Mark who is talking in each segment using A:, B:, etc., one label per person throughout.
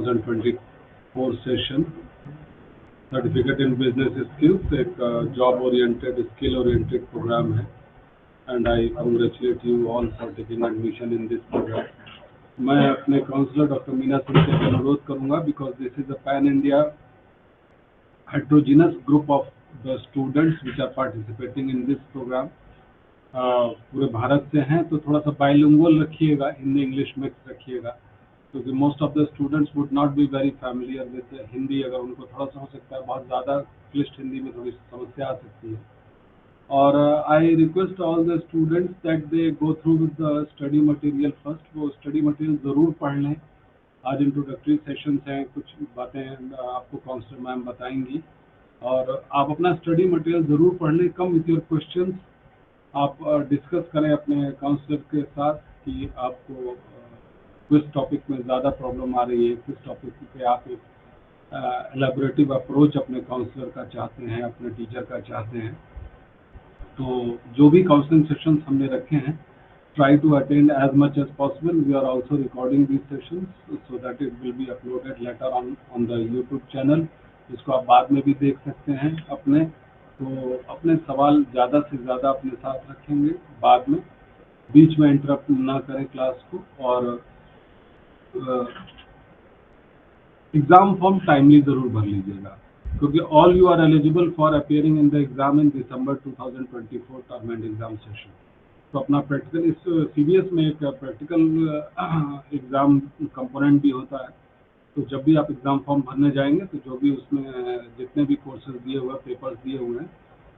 A: 2024 session certificate in business skills एक job oriented skill oriented program है and I congratulate you all for taking admission in this program. मैं अपने counsellor doctor Meena Singh से अनुरोध करूंगा because this is a pan India heterogeneous group of the students which are participating in this program। पूरे भारत से हैं तो थोड़ा सा बाइलिंगुअल रखिएगा, हिंदी इंग्लिश मिक्स रखिएगा क्योंकि most of the students would not be very familiar with Hindi. अगर उनको थोड़ा सा हो सकता है बहुत ज़्यादा क्लिष्ट हिंदी में थोड़ी समस्या आ सकती है। और I request all the students that they go through with the study material first. वो स्टडी मटेरियल ज़रूर पढ़ लें। आज इंट्रोडक्टरी सेशंस हैं, कुछ बातें आपको काउंसलर मैम बताएंगी और आप अपना स्टडी मटेरियल ज़रूर पढ़ लें। कम विथ योर क्वेश्चंस आप डिस्कस करें अपने काउंसलर के साथ कि आपको किस टॉपिक में ज़्यादा प्रॉब्लम आ रही है, किस टॉपिक पे आप एक एलेबोरेटिव अप्रोच अपने काउंसलर का चाहते हैं, अपने टीचर का चाहते हैं। तो जो भी काउंसलिंग सेशंस हमने रखे हैं, try to attend as much as possible. We are also recording these sessions so that it will be uploaded later on the YouTube channel, जिसको आप बाद में भी देख सकते हैं अपने। तो अपने सवाल ज़्यादा से ज़्यादा अपने साथ रखेंगे, बाद में बीच में इंटरप्ट ना करें क्लास को। और एग्ज़ाम फॉर्म टाइमली ज़रूर भर लीजिएगा क्योंकि all you are eligible for appearing in the exam in December 2024 term end exam session. तो अपना प्रैक्टिकल इस सीबीएस में एक प्रैक्टिकल एग्ज़ाम कंपोनेंट भी होता है। तो जब भी आप एग्ज़ाम फॉर्म भरने जाएंगे तो जो भी उसमें जितने भी कोर्सेज दिए हुए हैं, पेपर्स दिए हुए हैं,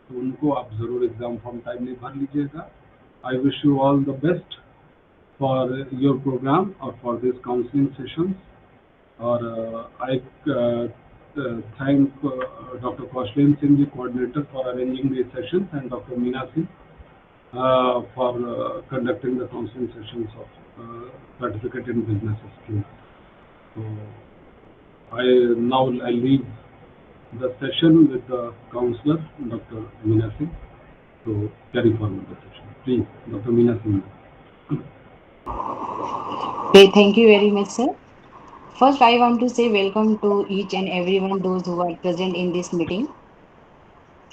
A: तो उनको आप ज़रूर एग्ज़ाम फॉर्म टाइमली भर लीजिएगा। I wish you all the best for your programme और फॉर दिस काउंसलिंग सेशन। और I thank Dr. Kaushlin Singh, the coordinator, for arranging these sessions, and Dr. Meena Singh for conducting the counseling sessions of certificate in business skills. So I leave the session with the counselor, Dr. Meena Singh, to carry forward the session. Please, Dr. Meena Singh.
B: Okay, thank you very much, sir. First, I want to say welcome to each and everyone, those who are present in this meeting.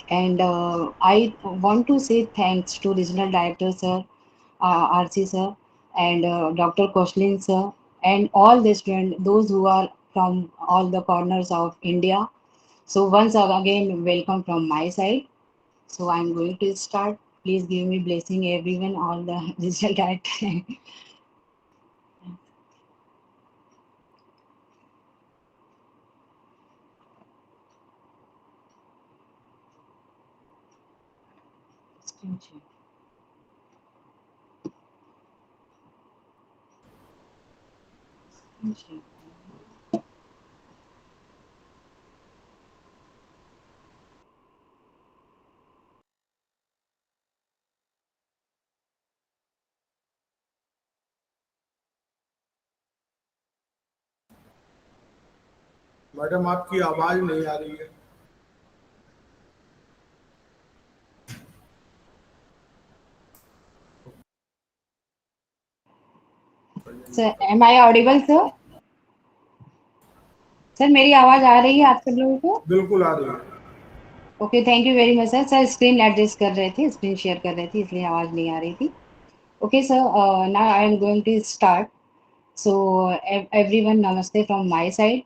B: And I want to say thanks to Regional Director, sir, RC, sir, and Dr. Koshlin, sir, and all the students, those who are from all the corners of India. So, once again, welcome from my side. So, I'm going to start. Please give me blessing, everyone, all the Regional Director.
C: Madam आपकी आवाज नहीं आ रही है।
B: Sir, am I audible, sir? Sir मेरी आवाज आ रही है आप सब लोगों को?
C: बिल्कुल आ रही है।
B: Okay, thank you very much sir. Sir screen adjust कर रहे थे, स्क्रीन शेयर कर रहे थे, इसलिए आवाज नहीं आ रही थी। Okay sir, now I am going to start. So everyone, नमस्ते from my side.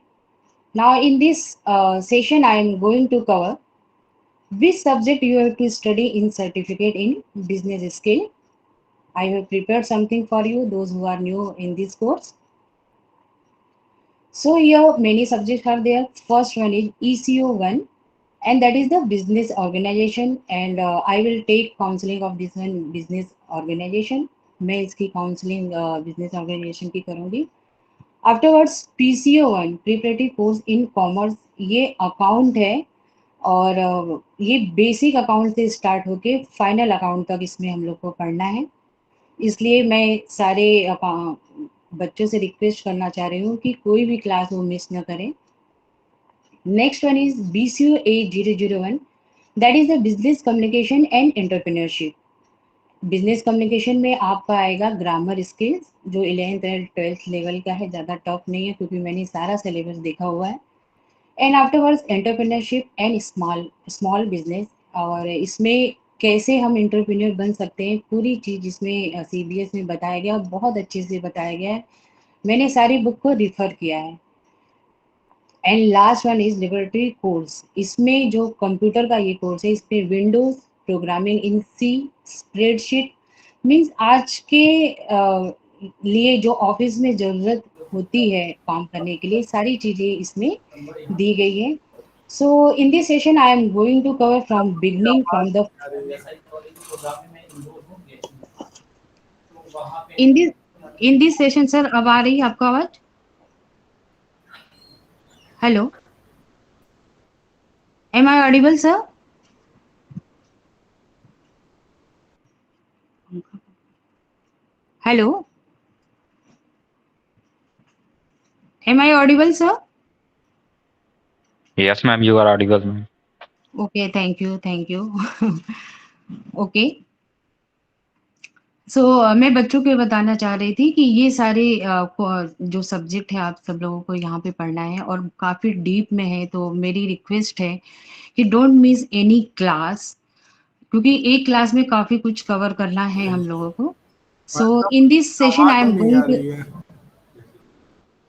B: Now in this session I am going to cover which subject you have to study in certificate in business skill. I have prepared something for you, those who are new in this course. So here many subjects are there. First one is ECO 1, and that is the business organization, and I will take counseling of this one business organization. मैं इसकी counseling business organization की करूँगी. Afterwards PCO 1, preparatory course in commerce, ये account है और ये basic account से start होके फाइनल अकाउंट तक इसमें हम लोग को पढ़ना है। इसलिए मैं सारे बच्चों से रिक्वेस्ट करना चाह रही हूँ कि कोई भी क्लास वो मिस न करें। Next one is BCO 8001, that is the business communication and entrepreneurship. Business communication में आपका आएगा ग्रामर स्किल्स, जो 11th एंड 12th लेवल का है, ज़्यादा टफ नहीं है क्योंकि मैंने सारा सिलेबस देखा हुआ है। And afterwards entrepreneurship and small small business, और इसमें कैसे हम एंटरप्रेन्योर बन सकते हैं, पूरी चीज़ इसमें CBS में बताया गया, बहुत अच्छे से बताया गया है। मैंने सारी बुक को रिफर किया है। And last one is liberty course, इसमें जो कंप्यूटर का ये कोर्स है, इस पे Windows programming in C, spreadsheet, means आज के लिए जो ऑफिस में जरूरत होती है काम करने के लिए, सारी चीजें इसमें दी गई है। So in this session I am going to cover from
C: आपकी
B: बिगनिंग
C: आवाज
B: फ्रॉम द
C: नहीं आ रही है।
B: इन दिस सेशन। सर अब आ रही है आपको आवाज? Hello, am I audible sir? Hello, am I audible, sir?
D: Yes, ma'am, you are audible, ma'am.
B: Okay, thank you, thank you. Okay. सो मैं बच्चों को ये बताना चाह रही थी कि ये सारे जो सब्जेक्ट है आप सब लोगों को यहाँ पे पढ़ना है और काफ़ी डीप में है, तो मेरी रिक्वेस्ट है कि डोंट मिस एनी क्लास, क्योंकि एक क्लास में काफ़ी कुछ कवर करना है हम लोगों को। सो इन दिस सेशन आई
C: आवाज
B: एम
C: नहीं आ
B: गोइंग टू।
C: रही है।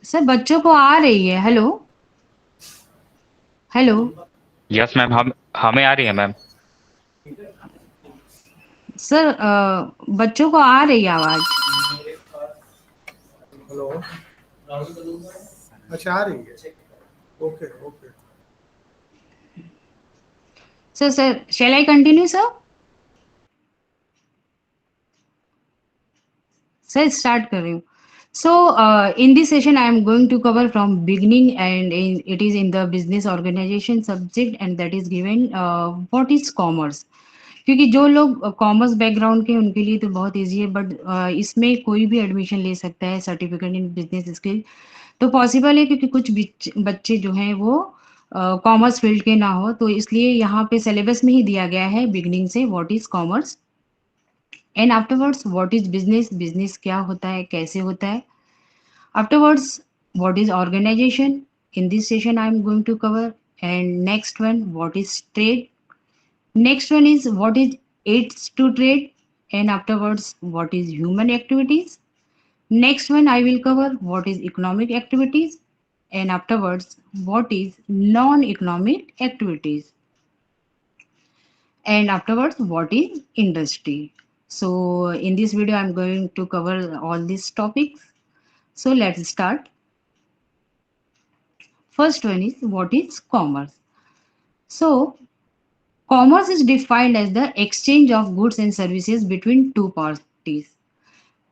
B: सर बच्चों को आ रही है। हेलो हेलो
D: Yes, ma'am, हमें आ रही है, मैम।
B: सर, बच्चों को आ रही है आवाज़।
C: हेलो, अच्छा आ रही है। Okay okay.
B: Sir shall I continue, sir? Sir start कर रही हूँ। So in this session I am going to cover from beginning, and it is in the business organization subject, and that is given what is commerce. क्योंकि जो लोग commerce background के उनके लिए तो बहुत इजी है, बट इसमें कोई भी एडमिशन ले सकता है सर्टिफिकेट इन बिजनेस स्किल, तो पॉसिबल है क्योंकि कुछ बच्चे जो हैं वो कॉमर्स फील्ड के ना हो, तो इसलिए यहाँ पे सिलेबस में ही दिया गया है बिगिनिंग से what is commerce, and afterwards what is business, business क्या होता है, कैसे होता है। Afterwards what is organisation, in this session I am going to cover, and next one what is trade, next one is what is aids to trade, and afterwards what is human activities. Next one I will cover what is economic activities, and afterwards what is non-economic activities, and afterwards what is industry. So in this video I'm going to cover all these topics. So let's start. First one is what is commerce. So commerce is defined as the exchange of goods and services between two parties.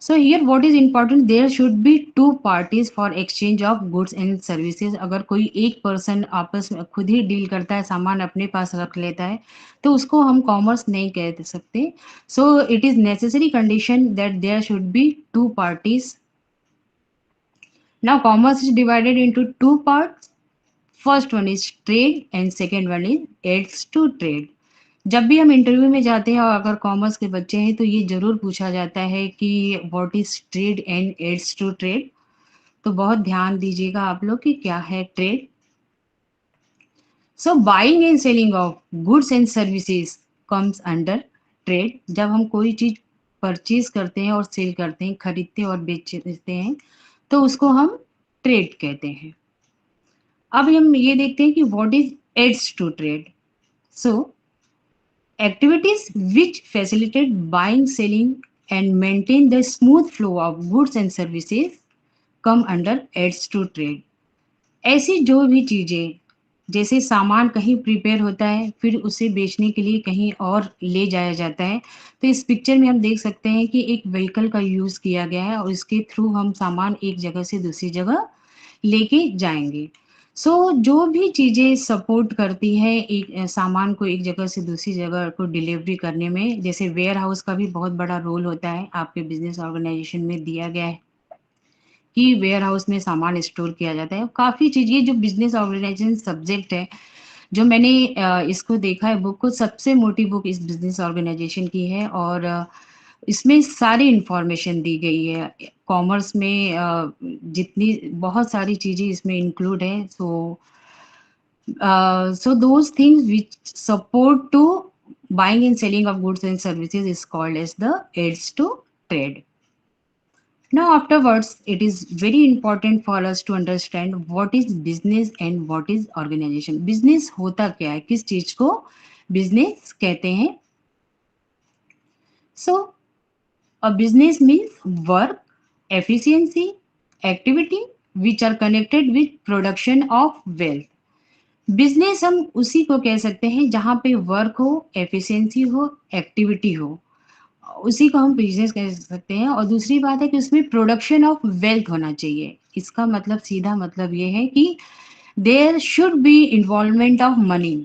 B: So here what is important, there should be two parties for exchange of goods and services. अगर कोई एक person आपस में खुद ही deal करता है, सामान अपने पास रख लेता है, तो उसको हम कॉमर्स नहीं कह सकते. So it is necessary condition that there should be two parties. Now commerce is divided into two parts. First one is trade and second one is aids to trade. जब भी हम इंटरव्यू में जाते हैं और अगर कॉमर्स के बच्चे हैं तो ये जरूर पूछा जाता है कि what is trade and aids to trade, तो बहुत ध्यान दीजिएगा आप लोग कि क्या है trade. So buying and selling of goods and services comes under trade. जब हम कोई चीज परचेज करते हैं और सेल करते हैं, खरीदते और बेचते हैं, तो उसको हम ट्रेड कहते हैं. अब हम ये देखते हैं कि what is aids to trade. So activities which facilitate buying, selling and maintain the smooth flow of goods and services come under aids to trade. ऐसी जो भी चीजें, जैसे सामान कहीं प्रिपेयर होता है फिर उसे बेचने के लिए कहीं और ले जाया जाता है, तो इस पिक्चर में हम देख सकते हैं कि एक व्हीकल का यूज किया गया है और इसके थ्रू हम सामान एक जगह से दूसरी जगह लेके जाएंगे. सो जो भी चीज़ें सपोर्ट करती हैं एक सामान को एक जगह से दूसरी जगह को डिलीवरी करने में, जैसे वेयर हाउस का भी बहुत बड़ा रोल होता है, आपके बिजनेस ऑर्गेनाइजेशन में दिया गया है कि वेयर हाउस में सामान स्टोर किया जाता है. काफ़ी चीज़ें जो बिजनेस ऑर्गेनाइजेशन सब्जेक्ट है, जो मैंने इसको देखा है बुक को, सबसे मोटी बुक इस बिजनेस ऑर्गेनाइजेशन की है, और इसमें सारी इंफॉर्मेशन दी गई है। कॉमर्स में जितनी बहुत सारी चीजें इसमें इंक्लूड है। So those things which support to buying and selling of goods and services is called as the aids to trade. Now afterwards, it is very important for us to understand what is business and what is organization. Business होता क्या है, किस चीज को business कहते हैं? So a business means work, efficiency, activity which are connected with production of wealth. Business हम उसी को कह सकते हैं जहां पे वर्क हो, एफिशिएंसी हो, एक्टिविटी हो, उसी को हम बिजनेस कह सकते हैं। और दूसरी बात है कि उसमें प्रोडक्शन ऑफ वेल्थ होना चाहिए। इसका मतलब सीधा मतलब ये है कि there should be involvement of money,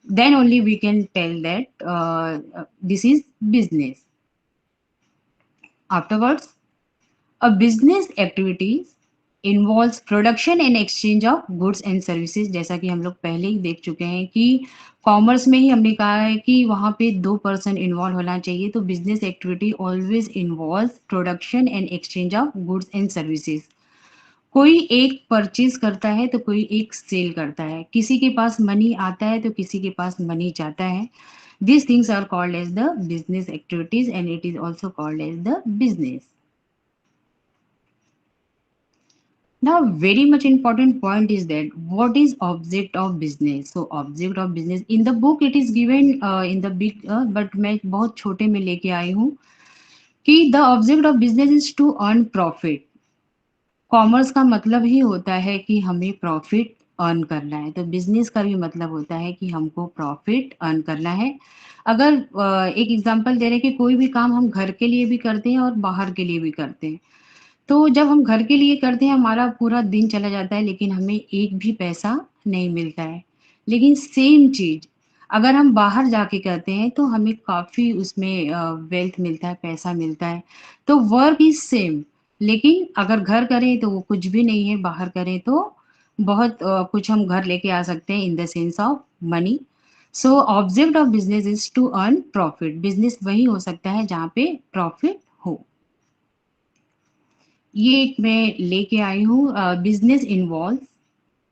B: then only we can tell that this is business. Afterwards, a business activities involves production and exchange of goods and services। जैसा कि हम लोग पहले ही देख चुके हैं कि कॉमर्स में ही हमने कहा है कि वहाँ पे 2 पर्सन इन्वॉल्व होना चाहिए। तो business activity always involve production and exchange of goods and services. कोई एक परचेज करता है तो कोई एक सेल करता है, किसी के पास मनी आता है तो किसी के पास मनी जाता है। These things are called as the business activities and it is also called as the business. Now, very much important point is that what is object of business? So, object of business in the book it is given in the big, but मैं बहुत छोटे में लेके आई हूँ कि the object of business is to earn profit. Commerce का मतलब ही होता है कि हमें प्रॉफिट अर्न करना है, तो बिजनेस का भी मतलब होता है कि हमको प्रॉफिट अर्न करना है। अगर एक एग्जांपल दे रहे हैं कि कोई भी काम हम घर के लिए भी करते हैं और बाहर के लिए भी करते हैं। तो जब हम घर के लिए करते हैं हमारा पूरा दिन चला जाता है लेकिन हमें एक भी पैसा नहीं मिलता है। लेकिन सेम चीज अगर हम बाहर जाके करते हैं तो हमें काफी उसमें वेल्थ मिलता है, पैसा मिलता है। तो वर्क इज सेम, लेकिन अगर घर करें तो वो कुछ भी नहीं है, बाहर करें तो बहुत कुछ हम घर लेके आ सकते हैं in the sense of money. So object of business is to earn profit. Business वही हो सकता है जहाँ पे प्रॉफिट हो। ये एक मैं लेके आई हूँ। Business involve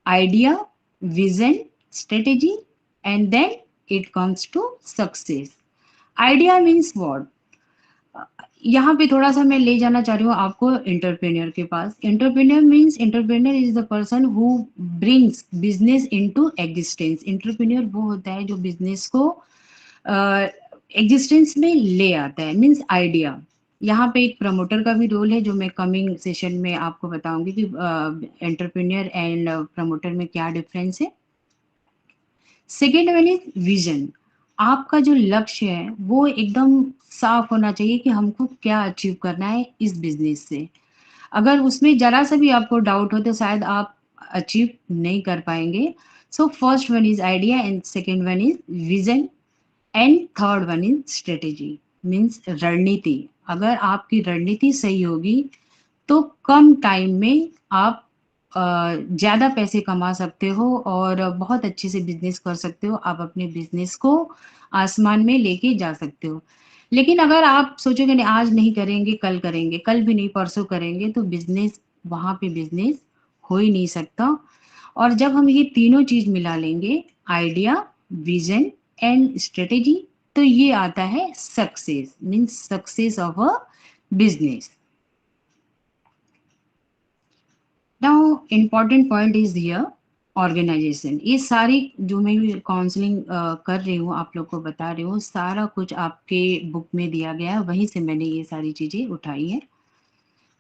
B: idea, vision, strategy and then it comes to success. Idea means what? यहाँ पे थोड़ा सा मैं ले जाना चाह रही हूँ आपको एंटरप्रेन्योर के पास। Entrepreneur means entrepreneur is the person who brings business into existence. Entrepreneur वो होता है जो बिजनेस को एग्जिस्टेंस में ले आता है, मीन्स आइडिया। यहाँ पे एक प्रमोटर का भी रोल है जो मैं कमिंग सेशन में आपको बताऊंगी कि एंटरप्रेन्योर एंड प्रमोटर में क्या डिफरेंस है। Second one is vision. आपका जो लक्ष्य है वो एकदम साफ होना चाहिए कि हमको क्या अचीव करना है इस बिजनेस से। अगर उसमें जरा सा भी आपको डाउट हो तो शायद आप अचीव नहीं कर पाएंगे। So first one is idea and second one is vision and third one is strategy, means रणनीति। अगर आपकी रणनीति सही होगी तो कम टाइम में आप ज़्यादा पैसे कमा सकते हो और बहुत अच्छे से बिजनेस कर सकते हो। आप अपने बिजनेस को आसमान में लेके जा सकते हो। लेकिन अगर आप सोचोगे नहीं आज नहीं करेंगे, कल करेंगे, कल भी नहीं परसों करेंगे, तो बिजनेस वहाँ पे बिजनेस हो ही नहीं सकता। और जब हम ये तीनों चीज मिला लेंगे, आइडिया, विजन एंड स्ट्रेटेजी, तो ये आता है success, means success of a business. Now important point is here organization. ये सारी जो मैं काउंसलिंग कर रही हूँ, आप लोग को बता रही हूँ, सारा कुछ आपके बुक में दिया गया है, वहीं से मैंने ये सारी चीजें उठाई हैं।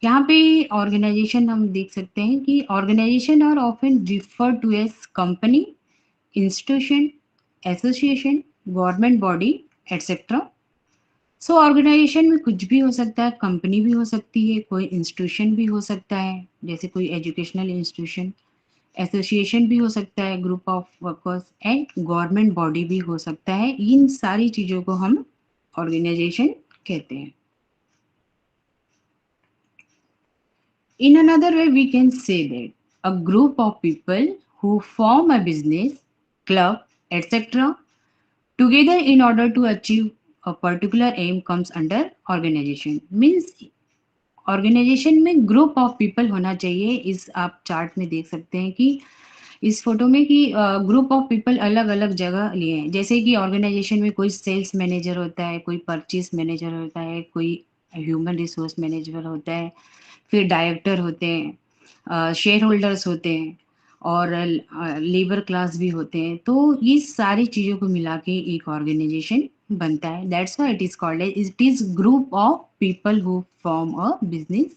B: यहाँ पे ऑर्गेनाइजेशन हम देख सकते हैं कि organization are often refer to as company, institution, association, government body etcetera. So organization में कुछ भी हो सकता है, कंपनी भी हो सकती है, कोई इंस्टीट्यूशन भी हो सकता है जैसे कोई एजुकेशनल इंस्टीट्यूशन, एसोसिएशन भी हो सकता है, group of workers, and government body भी हो सकता है। इन सारी चीजों को हम ऑर्गेनाइजेशन कहते हैं। In another way, we can say that a group of people who form a business, club, etc., together in order to achieve a particular aim comes under organization. Means organization में group of people होना चाहिए. इस आप chart में देख सकते हैं कि इस फोटो में कि ग्रुप ऑफ पीपल अलग अलग जगह लिए हैं. जैसे कि ऑर्गेनाइजेशन में कोई सेल्स मैनेजर होता है, कोई परचेज मैनेजर होता है, कोई ह्यूमन रिसोर्स मैनेजर होता है, फिर डायरेक्टर होते हैं, शेयर होल्डर्स होते हैं और लेबर क्लास भी होते हैं. तो ये सारी चीज़ों को मिला के एक ऑर्गेनाइजेशन बनता है. That's why it is called as it is group of people who form a business.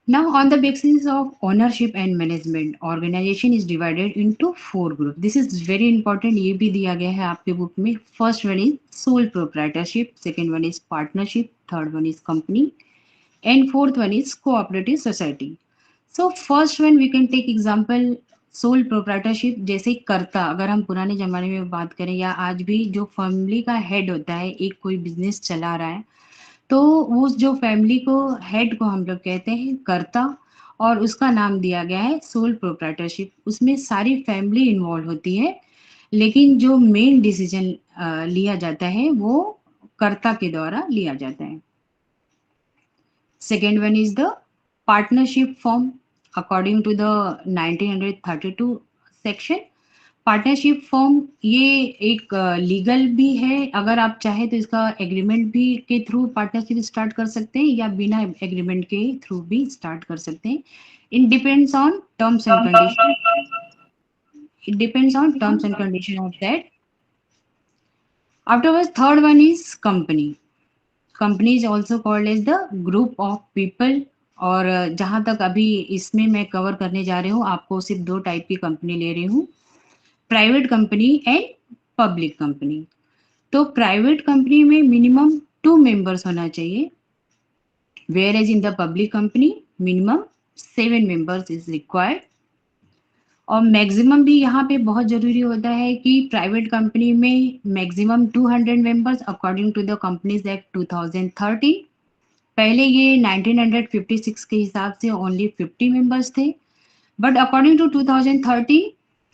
B: Now, on the basis of ownership and management, organization is divided into 4 groups. This is very important. ये भी दिया गया है आपके book में. First one is sole proprietorship, second one is partnership, third one is company, and fourth one is cooperative society. So first one we can take example sole proprietorship. जैसे कर्ता, अगर हम पुराने जमाने में बात करें या आज भी जो फैमिली का हेड होता है, एक कोई बिजनेस चला रहा है, तो उस जो फैमिली को हेड को हम लोग कहते हैं कर्ता, और उसका नाम दिया गया है सोल प्रोप्राइटरशिप. उसमें सारी फैमिली इन्वॉल्व होती है, लेकिन जो मेन डिसीजन लिया जाता है वो कर्ता के द्वारा लिया जाता है. Second one is the partnership form according to the 1932 section. Partnership form ये एक लीगल भी है. अगर आप चाहे तो इसका एग्रीमेंट भी के थ्रू पार्टनरशिप स्टार्ट कर सकते हैं या बिना एग्रीमेंट के थ्रू भी स्टार्ट कर सकते हैं. It depends on terms and condition. It depends on terms and condition of that. Afterwards, third one is company. Company is also called as the group of people. और जहाँ तक अभी इसमें मैं कवर करने जा रही हूँ, आपको सिर्फ 2 टाइप की कंपनी ले रही हूँ, private company and public company. तो प्राइवेट कंपनी में मिनिमम 2 मेंबर्स होना चाहिए, where as in the public company minimum 7 members is required. और मैक्सिमम भी यहाँ पे बहुत जरूरी होता है कि प्राइवेट कंपनी में maximum 200 members according to the companies act 2013. पहले ये 1956 के हिसाब से ओनली 50 मेंबर्स थे, but according to 2013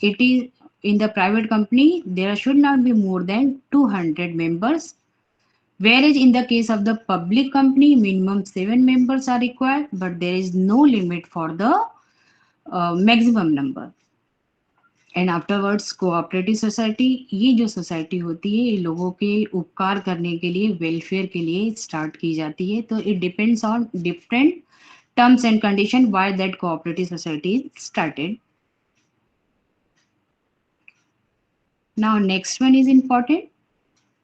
B: it is in the private company there should not be more than 200 members, whereas in the case of the public company minimum 7 members are required, but there is no limit for the maximum number. And afterwards cooperative society. ये जो society होती है ये लोगों के उपकार करने के लिए, वेलफेयर के लिए स्टार्ट की जाती है. तो it depends on different terms and condition why that cooperative society is started. Now next one is important,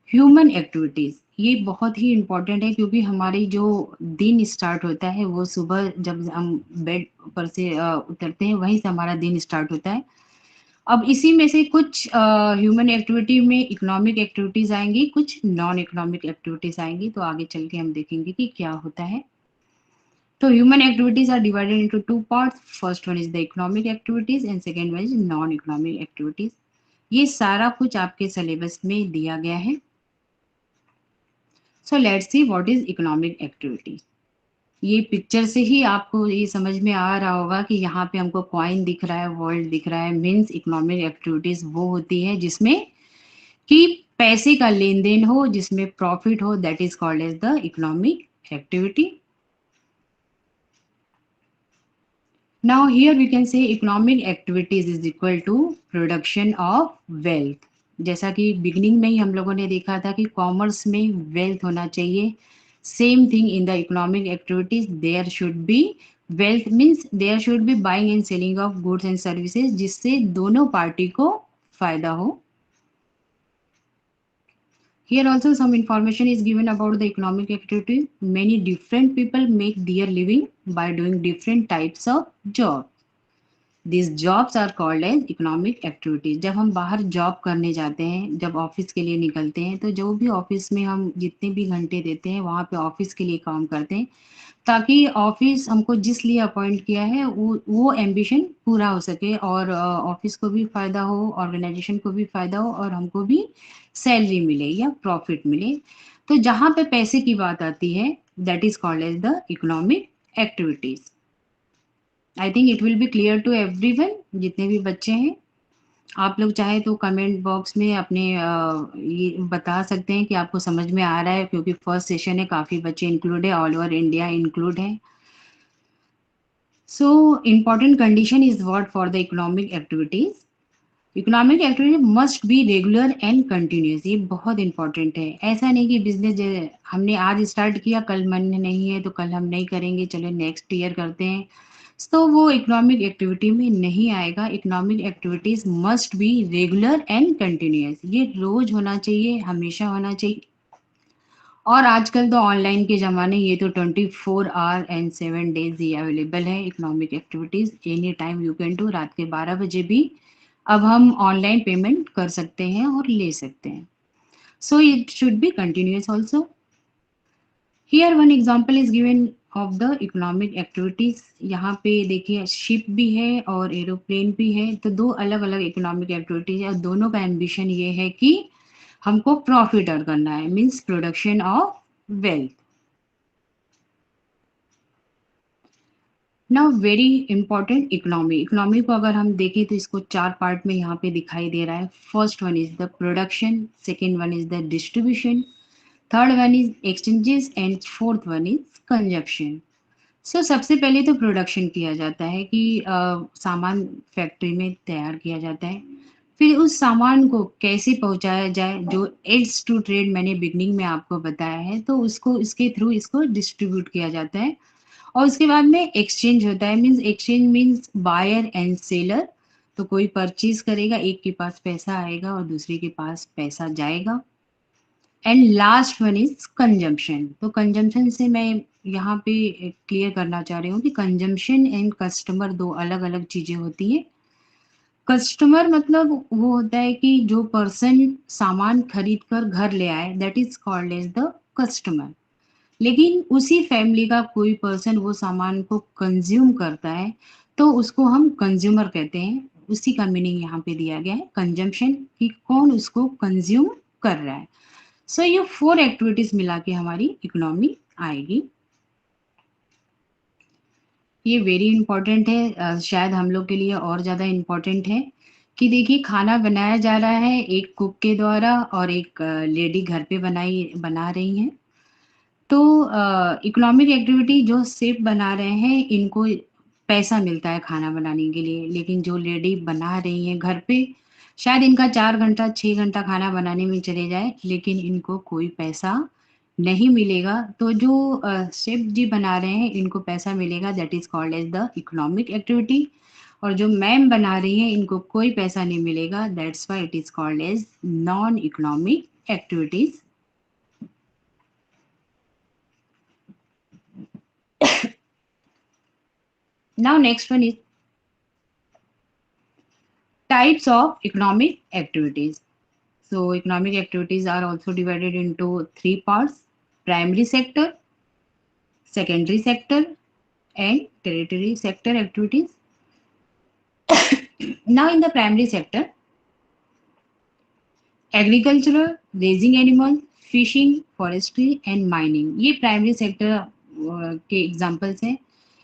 B: human activities. ये बहुत ही इम्पॉर्टेंट है क्योंकि हमारी जो दिन स्टार्ट होता है वो सुबह जब हम बेड पर से उतरते हैं वहीं से हमारा दिन स्टार्ट होता है. अब इसी में से कुछ ह्यूमन एक्टिविटी में इकोनॉमिक एक्टिविटीज आएंगी, कुछ नॉन इकोनॉमिक एक्टिविटीज आएंगी. तो आगे चल के हम देखेंगे कि क्या होता है. तो human activities are divided into 2 parts. First one is the economic activities and second one is non economic activities. ये सारा कुछ आपके सिलेबस में दिया गया है. So let's see what is economic activity. ये पिक्चर से ही आपको ये समझ में आ रहा होगा कि यहाँ पे हमको कॉइन दिख रहा है, वर्ल्ड दिख रहा है. मीन्स इकोनॉमिक एक्टिविटीज वो होती है जिसमें कि पैसे का लेन देन हो, जिसमें प्रॉफिट हो, that is called as the economic activity. Now here we can say economic activities is equal to production of wealth. जैसा कि बिगिनिंग में ही हम लोगों ने देखा था कि कॉमर्स में वेल्थ होना चाहिए. Same thing in the economic activities, there should be wealth, means there should be buying and selling of goods and services जिससे दोनों पार्टी को फायदा हो. Here also some information is given about the economic activity. Many different people make their living by doing different types of jobs. These jobs are called as economic activities. जब हम बाहर job करने जाते हैं, जब ऑफिस के लिए निकलते हैं, तो जो भी ऑफिस में हम जितने भी घंटे देते हैं वहाँ पे ऑफिस के लिए काम करते हैं ताकि ऑफिस हमको जिस लिए अपॉइंट किया है वो एम्बिशन पूरा हो सके और ऑफिस को भी फायदा हो, ऑर्गेनाइजेशन को भी फायदा हो और हमको भी सैलरी मिले या प्रॉफिट मिले. तो जहाँ पे पैसे की बात आती है that is called as the economic activities. I think it will be clear to everyone, जितने भी बच्चे हैं. आप लोग चाहे तो कमेंट बॉक्स में अपने ये बता सकते हैं कि आपको समझ में आ रहा है, क्योंकि फर्स्ट सेशन है, काफ़ी बच्चे इंक्लूड है, ऑल ओवर इंडिया इंक्लूड है. So important condition is what for the economic activities. Economic activity must be regular and continuous. ये बहुत इंपॉर्टेंट है. ऐसा नहीं कि बिजनेस हमने आज स्टार्ट किया, कल मन नहीं है तो कल हम नहीं करेंगे, चलो नेक्स्ट ईयर करते हैं, तो वो इकोनॉमिक एक्टिविटी में नहीं आएगा. Economic activities must be regular and continuous. ये रोज होना चाहिए, हमेशा होना चाहिए. और आजकल तो ऑनलाइन के ज़माने, ये तो 24 आवर एंड 7 डेज ही अवेलेबल है. Economic activities any time you can do. रात के 12 बजे भी अब हम ऑनलाइन पेमेंट कर सकते हैं और ले सकते हैं. So it should be continuous also. Here one example is given of the economic activities. यहाँ पे देखिए शिप भी है और एरोप्लेन भी है, तो दो अलग अलग इकोनॉमिक एक्टिविटीज है और दोनों का एम्बिशन ये है कि हमको प्रॉफिट अर्न करना है, means production of wealth. Now very important economy. Economy को अगर हम देखें तो इसको 4 पार्ट में यहाँ पे दिखाई दे रहा है. First one is the production, second one is the distribution, third one is exchanges and fourth one is consumption. So सबसे पहले तो प्रोडक्शन किया जाता है कि सामान फैक्ट्री में तैयार किया जाता है. फिर उस सामान को कैसे पहुंचाया जाए, जो एड्स टू ट्रेड मैंने बिगनिंग में आपको बताया है, तो उसको इसके थ्रू इसको डिस्ट्रीब्यूट किया जाता है. और उसके बाद में एक्सचेंज होता है. Means exchange means buyer and seller. तो कोई परचेज करेगा, एक के पास पैसा आएगा और दूसरे के पास पैसा जाएगा. And last one is consumption. तो कंजम्पशन से मैं यहाँ पे क्लियर करना चाह रही हूँ कि कंजम्पशन एंड कस्टमर दो अलग अलग चीजें होती हैं. कस्टमर मतलब वो होता है कि जो पर्सन सामान खरीद कर घर ले आए, that is called as the customer. लेकिन उसी फैमिली का कोई पर्सन वो सामान को कंज्यूम करता है, तो उसको हम कंज्यूमर कहते हैं. उसी का मीनिंग यहाँ पे दिया गया है, कंजम्पशन, कि कौन उसको कंज्यूम कर रहा है. सो ये 4 एक्टिविटीज मिला के हमारी इकोनॉमी आएगी. ये वेरी इंपॉर्टेंट है, शायद हम लोग के लिए और ज़्यादा इम्पॉर्टेंट है. कि देखिए खाना बनाया जा रहा है एक कुक के द्वारा और एक लेडी घर पे बना रही हैं. तो इकोनॉमिक एक्टिविटी जो शेफ बना रहे हैं, इनको पैसा मिलता है खाना बनाने के लिए. लेकिन जो लेडी बना रही हैं घर पे, शायद इनका 4 घंटा 6 घंटा खाना बनाने में चले जाए, लेकिन इनको कोई पैसा नहीं मिलेगा. तो जो शेफ जी बना रहे हैं, इनको पैसा मिलेगा. That is called as the economic activity. और जो मैम बना रही हैं, इनको कोई पैसा नहीं मिलेगा. That's why it is called as non economic activities. Now next one is types of economic activities. So economic activities are also divided into 3 parts: primary sector, secondary sector, and tertiary sector activities. Now in the primary sector, agricultural, raising animals, fishing, forestry and mining, ये primary sector के examples हैं.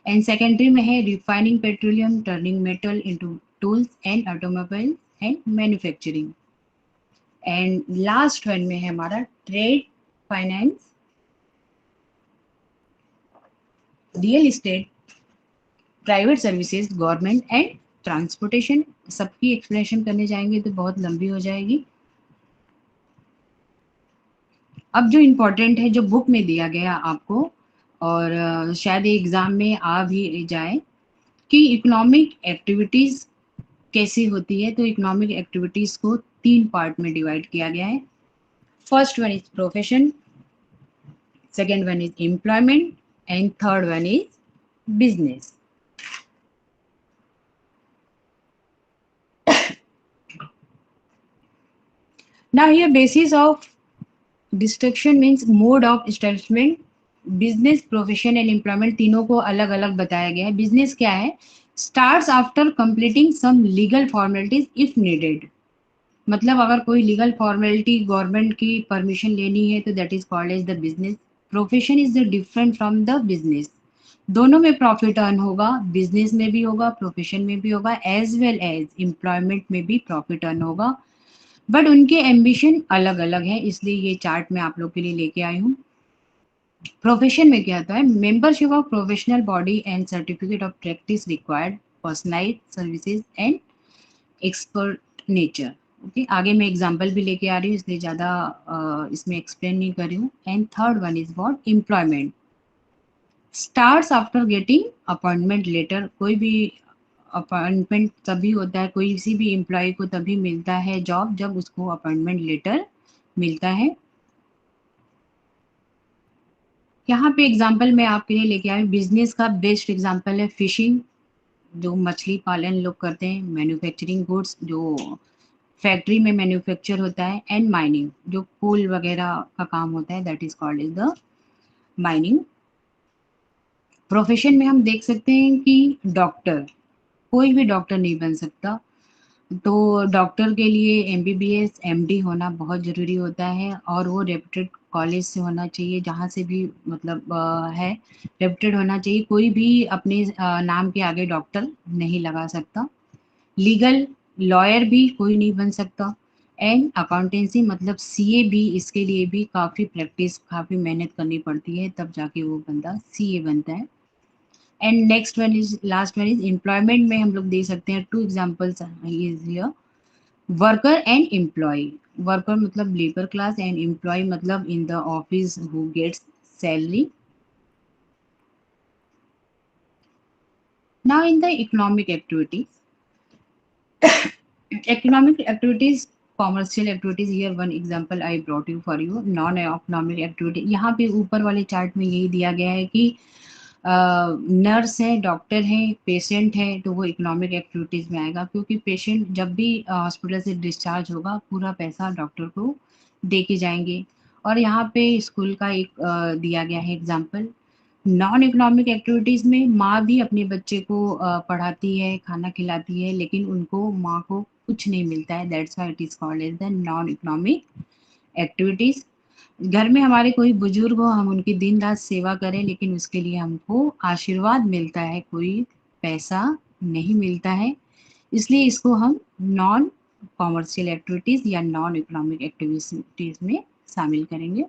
B: And secondary में है refining petroleum, turning metal into tools and automobile and manufacturing. And last one में है हमारा trade, finance, real estate, private services, government and transportation. सबकी explanation करने जाएंगे तो बहुत लंबी हो जाएगी. अब जो इम्पोर्टेंट है, जो बुक में दिया गया आपको, और शायद एग्जाम में आ भी जाए, कि इकोनॉमिक एक्टिविटीज कैसे होती है. तो इकोनॉमिक एक्टिविटीज को 3 पार्ट में डिवाइड किया गया है. First one is profession, second one is employment and third one is business. Now here basis of destruction means mode of establishment. Business, profession and employment तीनों को अलग अलग बताया गया है. बिजनेस क्या है? Starts after completing some legal formalities if needed. मतलब अगर कोई लीगल फॉर्मेलिटी गवर्नमेंट की परमिशन लेनी है, तो that is called as the business. Profession is the different from the business. दोनों में प्रॉफिट अर्न होगा, बिजनेस में भी होगा, प्रोफेशन में भी होगा, एज वेल एज एम्प्लॉयमेंट में भी प्रॉफिट अर्न होगा, बट उनके एम्बिशन अलग अलग हैं, इसलिए ये चार्ट मैं आप लोग के लिए लेके आई हूँ। प्रोफेशन में क्या होता है, membership of professional body and certificate of practice required, personalised services and expert nature. Okay, आगे मैं एग्जांपल भी लेके आ रही हूँ, इसलिए ज़्यादा इसमें एक्सप्लेन नहीं कर रही हूँ। And third one is what, employment starts after getting appointment letter. कोई भी अपॉइंटमेंट तभी होता है, कोई किसी भी एम्प्लॉय को तभी मिलता है जॉब जब उसको अपॉइंटमेंट लेटर मिलता है। यहाँ पे एग्जांपल मैं आपके लिए लेके आई, बिजनेस का बेस्ट एग्जांपल है फिशिंग, जो मछली पालन लोग करते हैं, मैन्युफैक्चरिंग गुड्स जो फैक्ट्री में मैन्युफैक्चर होता है, एंड माइनिंग जो कोल वगैरह का काम होता है, that is called is the mining. Profession में हम देख सकते हैं कि डॉक्टर, कोई भी डॉक्टर नहीं बन सकता, तो डॉक्टर के लिए एमबीबीएस एमडी होना बहुत ज़रूरी होता है, और वो रेप्यूटेड कॉलेज से होना चाहिए, जहाँ से भी मतलब है रेप्यूटेड होना चाहिए, कोई भी अपने नाम के आगे डॉक्टर नहीं लगा सकता। लीगल लॉयर भी कोई नहीं बन सकता, एंड अकाउंटेंसी मतलब सीए भी, इसके लिए भी काफ़ी प्रैक्टिस काफ़ी मेहनत करनी पड़ती है, तब जाके वो बंदा सीए बनता है। And next one is last one is employment में हम लोग दे सकते हैं, two examples is here, worker and employ. Worker मतलब लेबर क्लास, एंड एम्प्लॉय मतलब in the office who gets salary. Now in the economic activities, economic activities, commercial activities, here one example I brought you for you, non economic activity। यहाँ पे ऊपर वाले chart में यही दिया गया है कि नर्स है, डॉक्टर है, पेशेंट है, तो वो इकोनॉमिक एक्टिविटीज में आएगा, क्योंकि पेशेंट जब भी हॉस्पिटल से डिस्चार्ज होगा पूरा पैसा डॉक्टर को दे के जाएंगे। और यहाँ पे स्कूल का एक दिया गया है एग्जाम्पल, नॉन इकोनॉमिक एक्टिविटीज में माँ भी अपने बच्चे को पढ़ाती है, खाना खिलाती है, लेकिन उनको माँ को कुछ नहीं मिलता है, that's why it is called as the non economic activities. घर में हमारे कोई बुजुर्ग हो, हम उनकी दिन रात सेवा करें, लेकिन उसके लिए हमको आशीर्वाद मिलता है, कोई पैसा नहीं मिलता है, इसलिए इसको हम नॉन कॉमर्शियल एक्टिविटीज या नॉन इकोनॉमिक एक्टिविटीज में शामिल करेंगे।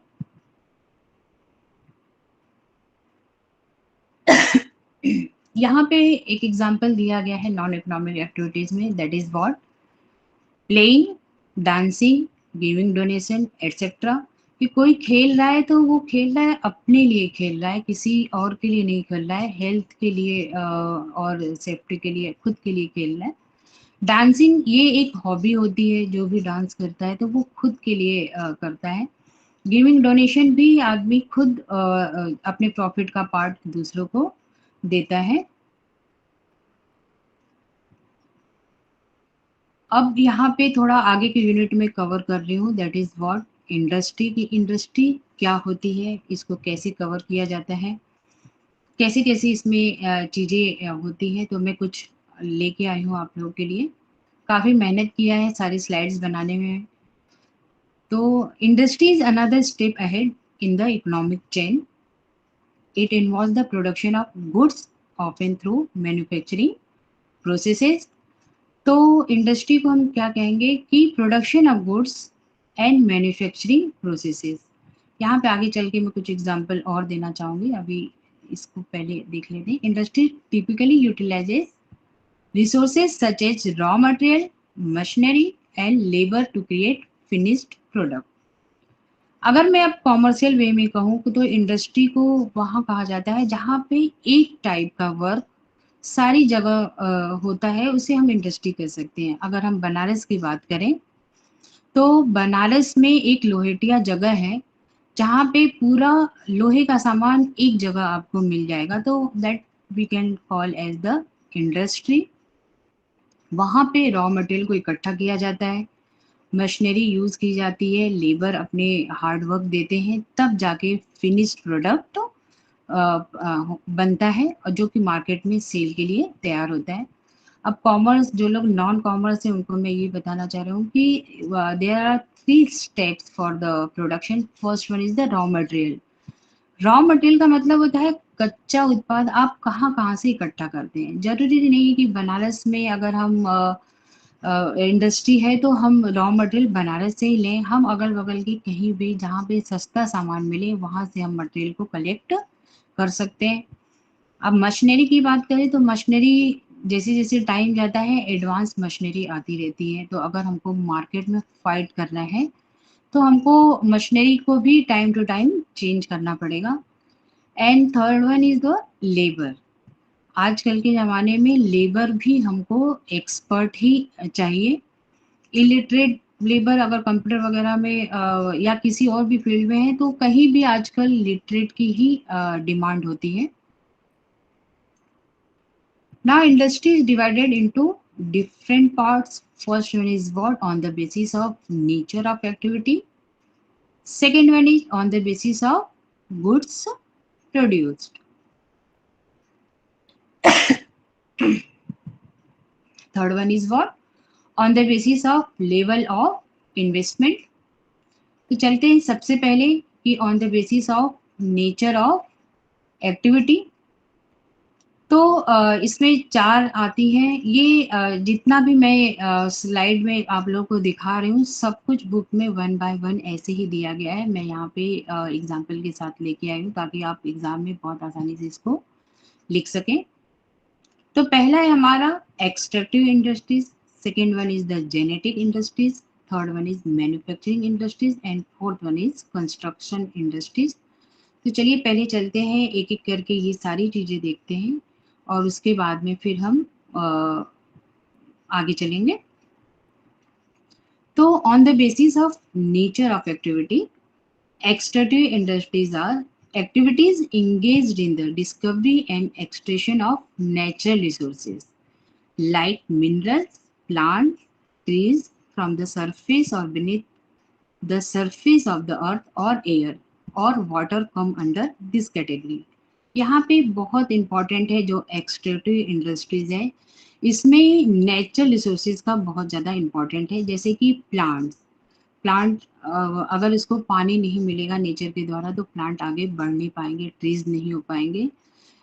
B: यहाँ पे एक एग्जाम्पल दिया गया है नॉन इकोनॉमिक एक्टिविटीज में, that is what, playing, dancing, giving donation etcetera. कि कोई खेल रहा है तो वो खेल रहा है अपने लिए, खेल रहा है किसी और के लिए नहीं खेल रहा है, हेल्थ के लिए और सेफ्टी के लिए, खुद के लिए खेल रहा है। डांसिंग ये एक हॉबी होती है, जो भी डांस करता है तो वो खुद के लिए करता है। गिविंग डोनेशन भी आदमी खुद अपने प्रॉफिट का पार्ट दूसरों को देता है। अब यहाँ पे थोड़ा आगे के यूनिट में कवर कर रही हूँ, दैट इज व्हाट, इंडस्ट्री। की इंडस्ट्री क्या होती है, इसको कैसे कवर किया जाता है, कैसे कैसे इसमें चीज़ें होती हैं, तो मैं कुछ लेके आई हूँ आप लोगों के लिए। काफ़ी मेहनत किया है सारी स्लाइड्स बनाने में। तो industry is another step ahead in the economic chain. It involves the production of goods often through manufacturing processes. तो इंडस्ट्री को हम क्या कहेंगे कि production of goods and manufacturing processes. यहाँ पे आगे चल के मैं कुछ एग्जांपल और देना चाहूँगी, अभी इसको पहले देख लेते हैं। Industry typically utilizes resources such as raw material, machinery and labour to create finished product. अगर मैं अब कॉमर्शियल वे में कहूँ तो इंडस्ट्री को वहाँ कहा जाता है जहाँ पे एक टाइप का वर्क सारी जगह होता है, उसे हम इंडस्ट्री कह सकते हैं। अगर हम बनारस की बात करें तो बनारस में एक लोहेटिया जगह है जहाँ पे पूरा लोहे का सामान एक जगह आपको मिल जाएगा, तो that we can call as the industry. वहाँ पे रॉ मटेरियल को इकट्ठा किया जाता है, मशीनरी यूज़ की जाती है, लेबर अपने हार्ड वर्क देते हैं, तब जाके फिनिश्ड प्रोडक्ट बनता है, और जो कि मार्केट में सेल के लिए तैयार होता है। अब कॉमर्स, जो लोग नॉन कॉमर्स है उनको मैं ये बताना चाह रहा हूँ कि there are 3 steps for the production. First one is the raw material. Raw material का मतलब होता है कच्चा उत्पाद आप कहाँ कहाँ से इकट्ठा करते हैं। जरूरी नहीं है कि बनारस में अगर हम इंडस्ट्री है तो हम रॉ मटेरियल बनारस से ही लें, हम अगल बगल की कहीं भी जहाँ पे सस्ता सामान मिले वहाँ से हम मटेरियल को कलेक्ट कर सकते हैं। अब मशीनरी की बात करें तो मशीनरी जैसे जैसे टाइम जाता है एडवांस मशीनरी आती रहती है, तो अगर हमको मार्केट में फाइट करना है तो हमको मशीनरी को भी टाइम टू टाइम चेंज करना पड़ेगा। And third one is the labour. आजकल के ज़माने में लेबर भी हमको एक्सपर्ट ही चाहिए। इलिटरेट लेबर अगर कंप्यूटर वगैरह में या किसी और भी फील्ड में है तो कहीं भी आजकल लिटरेट की ही डिमांड होती है। Now industry is divided into different parts. First one is what on the basis of nature of activity. Second one is on the basis of goods produced. Third one is what on the basis of level of investment. तो चलते हैं सबसे पहले कि on the basis of nature of activity. तो इसमें 4 आती हैं। ये जितना भी मैं स्लाइड में आप लोगों को दिखा रही हूँ सब कुछ बुक में 1 बाय 1 ऐसे ही दिया गया है। मैं यहाँ पे एग्जाम्पल के साथ लेके आई हूँ ताकि आप एग्जाम में बहुत आसानी से इसको लिख सकें। तो पहला है हमारा extractive industries, second one is the genetic industries, third one is manufacturing industries and fourth one is construction industries. तो चलिए पहले चलते हैं एक एक करके ये सारी चीज़ें देखते हैं और उसके बाद में फिर हम आगे चलेंगे। तो on the basis of nature of activity, extractive industries are activities engaged in the discovery and extraction of natural resources like minerals, plants, trees from the surface or beneath the surface of the earth or air or water come under this category. यहाँ पे बहुत important है जो extractive industries है, इसमें natural resources का बहुत ज़्यादा इम्पॉर्टेंट है। जैसे कि प्लांट अगर इसको पानी नहीं मिलेगा नेचर के द्वारा तो प्लांट आगे बढ़ नहीं पाएंगे, ट्रीज नहीं हो पाएंगे।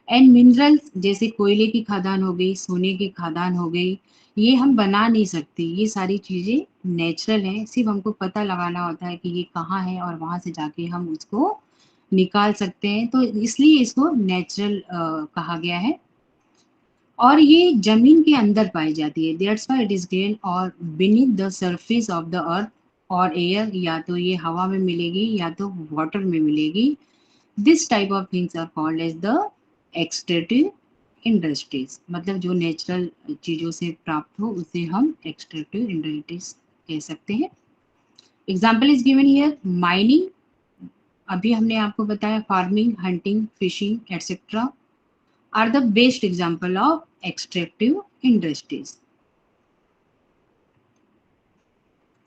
B: एंड मिनरल्स जैसे कोयले की खदान हो गई, सोने की खदान हो गई, ये हम बना नहीं सकते। ये सारी चीज़ें नेचुरल हैं, सिर्फ हमको पता लगाना होता है कि ये कहाँ है और वहाँ से जाके हम उसको निकाल सकते हैं। तो इसलिए इसको नेचुरल कहा गया है और ये जमीन के अंदर पाई जाती है। That's why it is given और beneath the surface of the earth और एयर, या तो ये हवा में मिलेगी या तो वाटर में मिलेगी। This type of things are called as the extractive industries. मतलब जो नेचुरल चीज़ों से प्राप्त हो उसे हम एक्सट्रैक्टिव इंडस्ट्रीज कह सकते हैं। Example is given here mining, अभी हमने आपको बताया farming, hunting, fishing etcetera are the best example of extractive industries.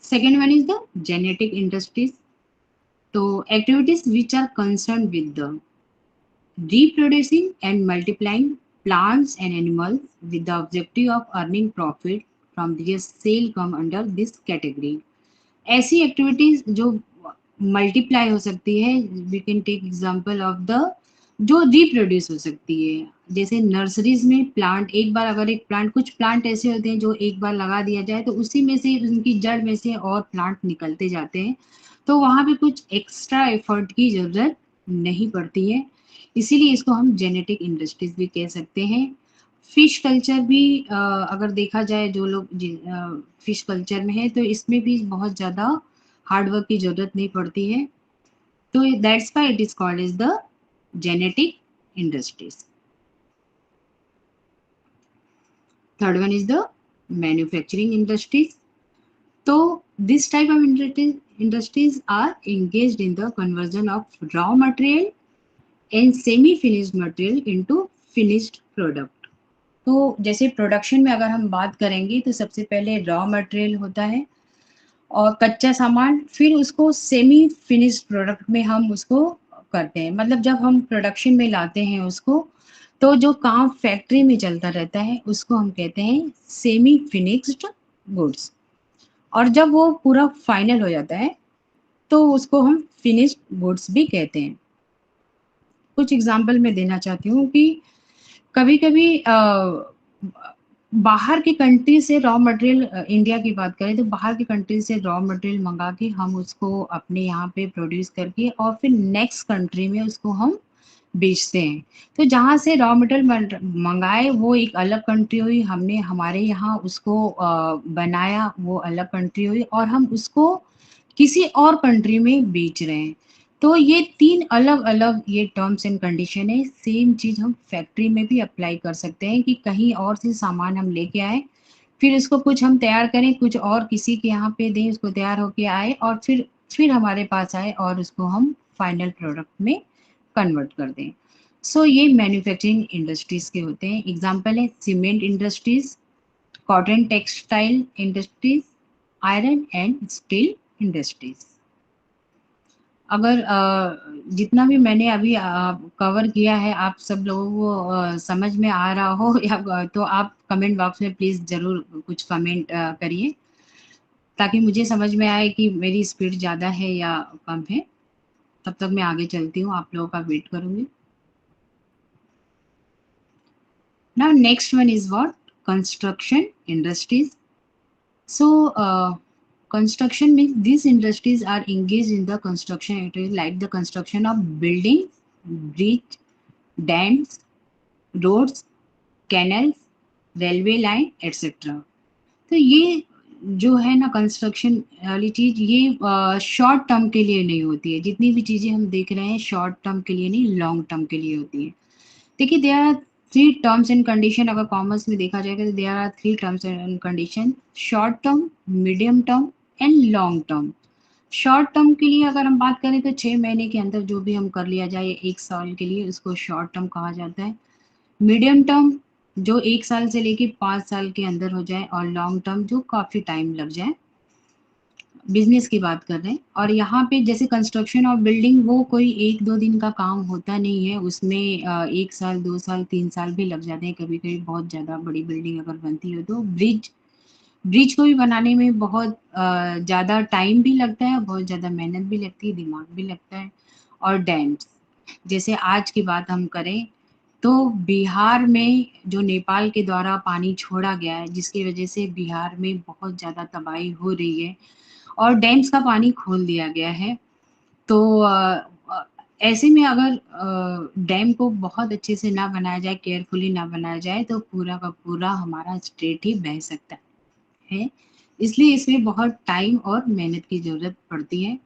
B: Second one is the genetic industries. So activities which are concerned with the reproducing and multiplying plants and animals with the objective of earning profit from their sale come under this category. ऐसी activities जो multiply हो सकती है, we can take example of the जो reproduce हो सकती है। जैसे नर्सरीज में प्लांट, एक बार अगर एक प्लांट, कुछ प्लांट ऐसे होते हैं जो एक बार लगा दिया जाए तो उसी में से उनकी जड़ में से और प्लांट निकलते जाते हैं, तो वहाँ पे कुछ एक्स्ट्रा एफर्ट की ज़रूरत नहीं पड़ती है, इसीलिए इसको हम जेनेटिक इंडस्ट्रीज भी कह सकते हैं। फिश कल्चर भी अगर देखा जाए, जो लोग फिश कल्चर में है तो इसमें भी बहुत ज़्यादा हार्डवर्क की ज़रूरत नहीं पड़ती है, तो that's why it is called as the genetic industries. Third one is the manufacturing industries. So this type of industries are engaged in the conversion of raw material and semi-finished material into finished product. तो जैसे production में अगर हम बात करेंगे तो सबसे पहले रॉ मटेरियल होता है और कच्चा सामान, फिर उसको सेमी फिनिश्ड प्रोडक्ट में हम उसको करते हैं। मतलब जब हम प्रोडक्शन में लाते हैं उसको, तो जो काम फैक्ट्री में चलता रहता है उसको हम कहते हैं सेमी फिनिश्ड गुड्स, और जब वो पूरा फाइनल हो जाता है तो उसको हम फिनिश्ड गुड्स भी कहते हैं। कुछ एग्जांपल मैं देना चाहती हूँ कि कभी-कभी बाहर की कंट्री से रॉ मटेरियल, इंडिया की बात करें तो बाहर की कंट्री से रॉ मटेरियल मंगा के हम उसको अपने यहाँ पे प्रोड्यूस करके और फिर नेक्स्ट कंट्री में उसको हम बेचते हैं। तो जहाँ से रॉ मटेरियल मंगाए वो एक अलग कंट्री हुई, हमने हमारे यहाँ उसको बनाया वो अलग कंट्री हुई और हम उसको किसी और कंट्री में बेच रहे हैं। तो ये 3 अलग-अलग ये टर्म्स एंड कंडीशन है। सेम चीज़ हम फैक्ट्री में भी अप्लाई कर सकते हैं कि कहीं और से सामान हम लेके आए, फिर इसको कुछ हम तैयार करें, कुछ और किसी के यहाँ पे दें, उसको तैयार होके आए और फिर हमारे पास आए और उसको हम फाइनल प्रोडक्ट में कन्वर्ट कर दें। सो ये मैन्युफैक्चरिंग इंडस्ट्रीज़ के होते हैं। एग्ज़ाम्पल है cement industries, cotton textile industries, iron and steel industries. अगर जितना भी मैंने अभी कवर किया है आप सब लोगों को समझ में आ रहा हो या तो आप कमेंट बॉक्स में प्लीज़ ज़रूर कुछ कमेंट करिए ताकि मुझे समझ में आए कि मेरी स्पीड ज़्यादा है या कम है। तब तक मैं आगे चलती हूँ, आप लोगों का वेट करूँगी। Now next one is what? Construction industries. So construction means these industries are engaged in the construction activities like the construction of buildings, bridge, dams, roads, canals, railway line, etc. तो ये जो है ना construction वाली चीज़ ये short term के लिए नहीं होती है। जितनी भी चीज़ें हम देख रहे हैं शॉर्ट टर्म के लिए नहीं, लॉन्ग टर्म के लिए होती है। देखिए there are 3 terms and condition, अगर कॉमर्स में देखा जाएगा तो there are 3 terms and condition, short term, medium term and long term. Short term के लिए अगर हम बात करें तो 6 महीने के अंदर जो भी हम कर लिया जाए 1 साल के लिए उसको शॉर्ट टर्म कहा जाता है। मीडियम टर्म जो 1 साल से लेके 5 साल के अंदर हो जाए और लॉन्ग टर्म जो काफ़ी टाइम लग जाए। बिजनेस की बात कर रहे हैं और यहाँ पे जैसे कंस्ट्रक्शन और बिल्डिंग वो कोई 1-2 दिन का काम होता नहीं है, उसमें 1 साल, 2 साल, 3 साल भी लग जाते हैं कभी-कभी बहुत ज़्यादा बड़ी बिल्डिंग अगर बनती हो तो। ब्रिज ब्रिज को भी बनाने में बहुत ज़्यादा टाइम भी लगता है, बहुत ज़्यादा मेहनत भी लगती है, दिमाग भी लगता है। और डैम्स, जैसे आज की बात हम करें तो बिहार में जो नेपाल के द्वारा पानी छोड़ा गया है जिसकी वजह से बिहार में बहुत ज़्यादा तबाही हो रही है और डैम्स का पानी खोल दिया गया है। तो ऐसे में अगर डैम को बहुत अच्छे से ना बनाया जाए, केयरफुली ना बनाया जाए तो पूरा का पूरा हमारा स्टेट ही बह सकता है। इसलिए इसमें बहुत टाइम और मेहनत की ज़रूरत पड़ती है।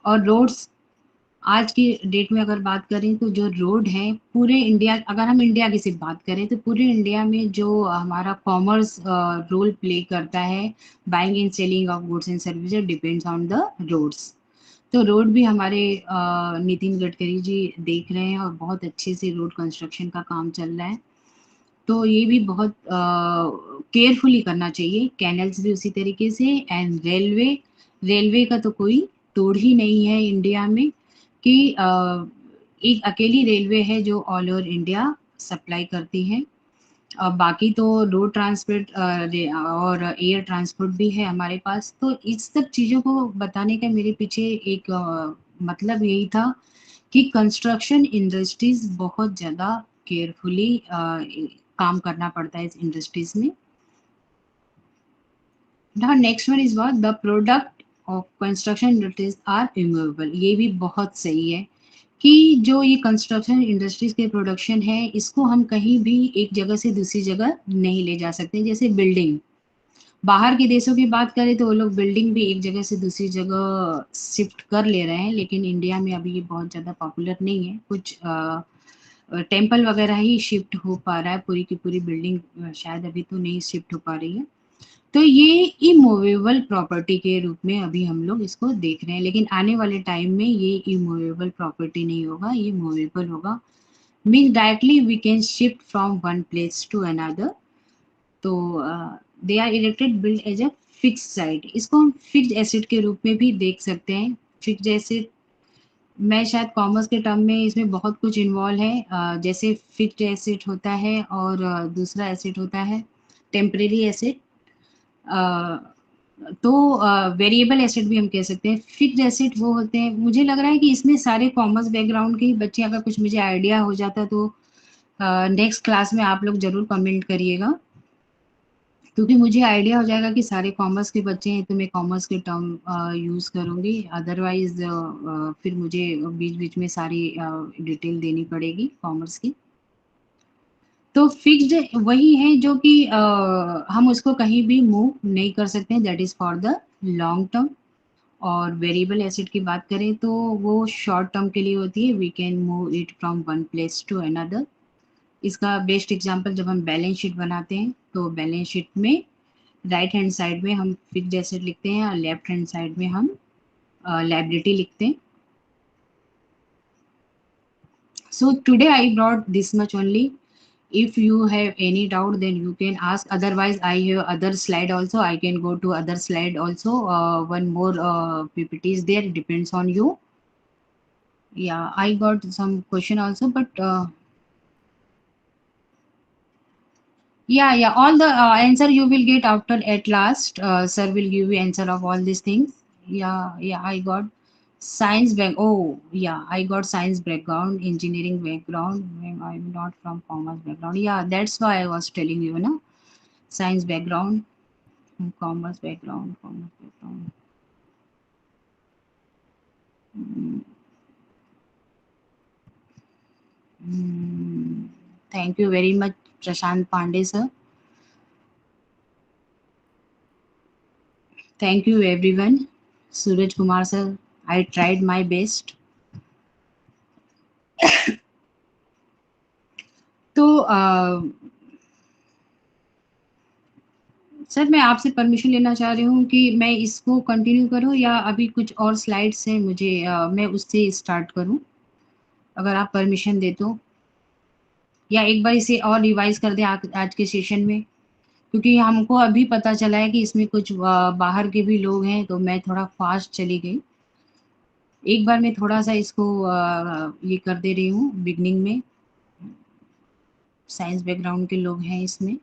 B: और रोड्स, आज की डेट में अगर बात करें तो जो रोड है पूरे इंडिया, अगर हम इंडिया की सिर्फ बात करें तो पूरे इंडिया में जो हमारा कॉमर्स रोल प्ले करता है, buying and selling of goods and services depends on the roads. तो रोड भी हमारे नितिन गडकरी जी देख रहे हैं और बहुत अच्छे से रोड कंस्ट्रक्शन का काम चल रहा है। तो ये भी बहुत केयरफुली करना चाहिए। कैनल्स भी उसी तरीके से। एंड रेलवे, रेलवे का तो कोई तोड़ ही नहीं है इंडिया में कि एक अकेली रेलवे है जो ऑल ओवर इंडिया सप्लाई करती है। बाकी तो रोड ट्रांसपोर्ट और एयर ट्रांसपोर्ट भी है हमारे पास। तो इस सब चीज़ों को बताने का मेरे पीछे एक मतलब यही था कि कंस्ट्रक्शन इंडस्ट्रीज़ बहुत ज़्यादा केयरफुली काम करना पड़ता है इस इंडस्ट्रीज़ में। Now next one is what? The product of construction industries are immovable. ये भी बहुत सही है कि जो ये कंस्ट्रक्शन इंडस्ट्रीज़ के प्रोडक्शन है इसको हम कहीं भी एक जगह से दूसरी जगह नहीं ले जा सकते। जैसे बिल्डिंग, बाहर के देशों की बात करें तो वो लोग बिल्डिंग भी एक जगह से दूसरी जगह शिफ्ट कर ले रहे हैं, लेकिन इंडिया में अभी ये बहुत ज़्यादा पॉपुलर नहीं है। कुछ टेम्पल वगैरह ही शिफ्ट हो पा रहा है, पूरी की पूरी बिल्डिंग शायद अभी तो नहीं शिफ्ट हो पा रही है। तो ये इमूवेबल प्रॉपर्टी के रूप में अभी हम लोग इसको देख रहे हैं, लेकिन आने वाले टाइम में ये इमूवेबल प्रॉपर्टी नहीं होगा, ये मूवेबल होगा। Means directly we can shift from one place to another. तो they are erected build as a fix site. इसको हम फिक्स्ड एसेट के रूप में भी देख सकते हैं। फिक्स्ड एसेट, मैं शायद कॉमर्स के टर्म में इसमें बहुत कुछ इन्वॉल्व है। जैसे फिक्स्ड एसेट होता है और दूसरा एसेट होता है टेम्परेरी एसेट। तो वेरिएबल एसेट भी हम कह सकते हैं। फिक्स्ड एसेट वो होते हैं, मुझे लग रहा है कि इसमें सारे कॉमर्स बैकग्राउंड के ही बच्चे, अगर कुछ मुझे आइडिया हो जाता तो नेक्स्ट क्लास में आप लोग जरूर कमेंट करिएगा, क्योंकि मुझे आइडिया हो जाएगा कि सारे कॉमर्स के बच्चे हैं तो मैं कॉमर्स के टर्म यूज़ करूँगी, अदरवाइज फिर मुझे बीच बीच में सारी डिटेल देनी पड़ेगी कॉमर्स की। तो फिक्स्ड वही है जो कि हम उसको कहीं भी मूव नहीं कर सकते हैं, that is for the long term. और वेरिएबल एसेट की बात करें तो वो शॉर्ट टर्म के लिए होती है, we can move it from one place to another. इसका बेस्ट एग्जांपल जब हम बैलेंस शीट बनाते हैं तो बैलेंस शीट में राइट हैंड साइड में हम फिक्स्ड एसेट लिखते हैं और लेफ्ट हैंड साइड में हम लायबिलिटी लिखते हैं। So today I brought this much only. If you have any doubt, then you can ask. Otherwise, I have other slide also. I can go to other slide also. One more PPT is there. Depends on you. Yeah, I got some question also, but yeah. All the answer you will get after at last. Sir will give you answer of all these things. Yeah. I got science back. Oh, yeah. I got science background, engineering background. I'm not from commerce background. Yeah, that's why I was telling you, na. Science background, commerce background, commerce background. Mm, Thank you very much, Prashant Pandey, sir. Thank you, everyone. Suraj Kumar, sir. I tried my best. तो sir मैं आपसे permission लेना चाह रही हूँ कि मैं इसको कंटिन्यू करूँ या अभी कुछ और स्लाइड्स हैं मुझे मैं उससे स्टार्ट करूँ, अगर आप परमिशन दे तो, या एक बार इसे और रिवाइज कर दें आज के सेशन में, क्योंकि हमको अभी पता चला है कि इसमें कुछ बाहर के भी लोग हैं तो मैं थोड़ा फास्ट चली गई। एक बार मैं थोड़ा सा इसको ये कर दे रही हूँ बिगनिंग में। साइंस बैकग्राउंड के लोग हैं इसमें।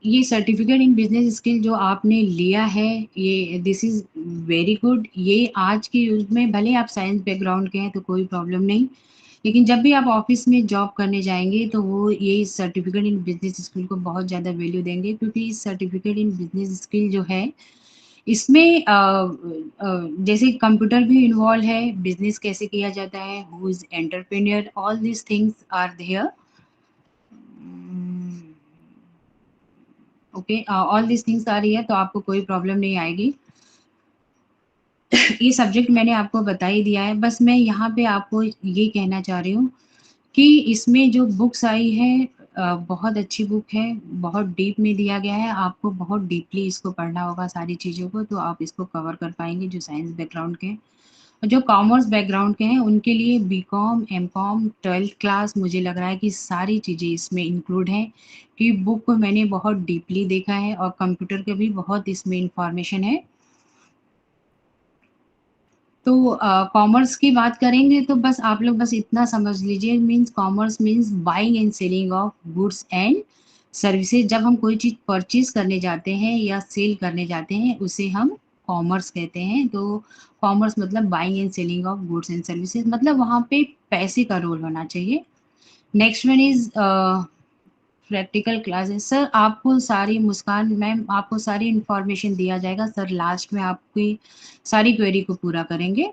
B: ये सर्टिफिकेट इन बिजनेस स्किल जो आपने लिया है, ये दिस इज़ वेरी गुड। ये आज के युग में भले आप साइंस बैकग्राउंड के हैं तो कोई प्रॉब्लम नहीं, लेकिन जब भी आप ऑफिस में जॉब करने जाएंगे तो वो ये सर्टिफिकेट इन बिजनेस स्किल को बहुत ज़्यादा वैल्यू देंगे, क्योंकि सर्टिफिकेट इन बिजनेस स्किल जो है इसमें जैसे कंप्यूटर भी इन्वॉल्व है, बिजनेस कैसे किया जाता है, who is entrepreneur, all this things are there. Okay, all this things आ रही है तो आपको कोई प्रॉब्लम नहीं आएगी। ये सब्जेक्ट मैंने आपको बता ही दिया है, बस मैं यहाँ पे आपको ये कहना चाह रही हूँ कि इसमें जो बुक्स आई है बहुत अच्छी बुक है, बहुत डीप में दिया गया है, आपको बहुत डीपली इसको पढ़ना होगा सारी चीज़ों को, तो आप इसको कवर कर पाएंगे जो साइंस बैकग्राउंड के हैं। जो कॉमर्स बैकग्राउंड के हैं उनके लिए बीकॉम, एमकॉम, 12th क्लास, मुझे लग रहा है कि सारी चीज़ें इसमें इंक्लूड हैं, कि बुक को मैंने बहुत डीपली देखा है और कंप्यूटर के भी बहुत इसमें इंफॉर्मेशन है। तो कॉमर्स की बात करेंगे तो बस आप लोग बस इतना समझ लीजिए, means commerce means buying and selling of goods and services. जब हम कोई चीज़ परचेज करने जाते हैं या सेल करने जाते हैं उसे हम कॉमर्स कहते हैं। तो कॉमर्स मतलब buying and selling of goods and services, मतलब वहाँ पे पैसे का रोल होना चाहिए। Next one is practical classes. Sir आपको सारी, मुस्कान मैम आपको सारी इंफॉर्मेशन दिया जाएगा सर, लास्ट में आपकी सारी क्वेरी को पूरा करेंगे।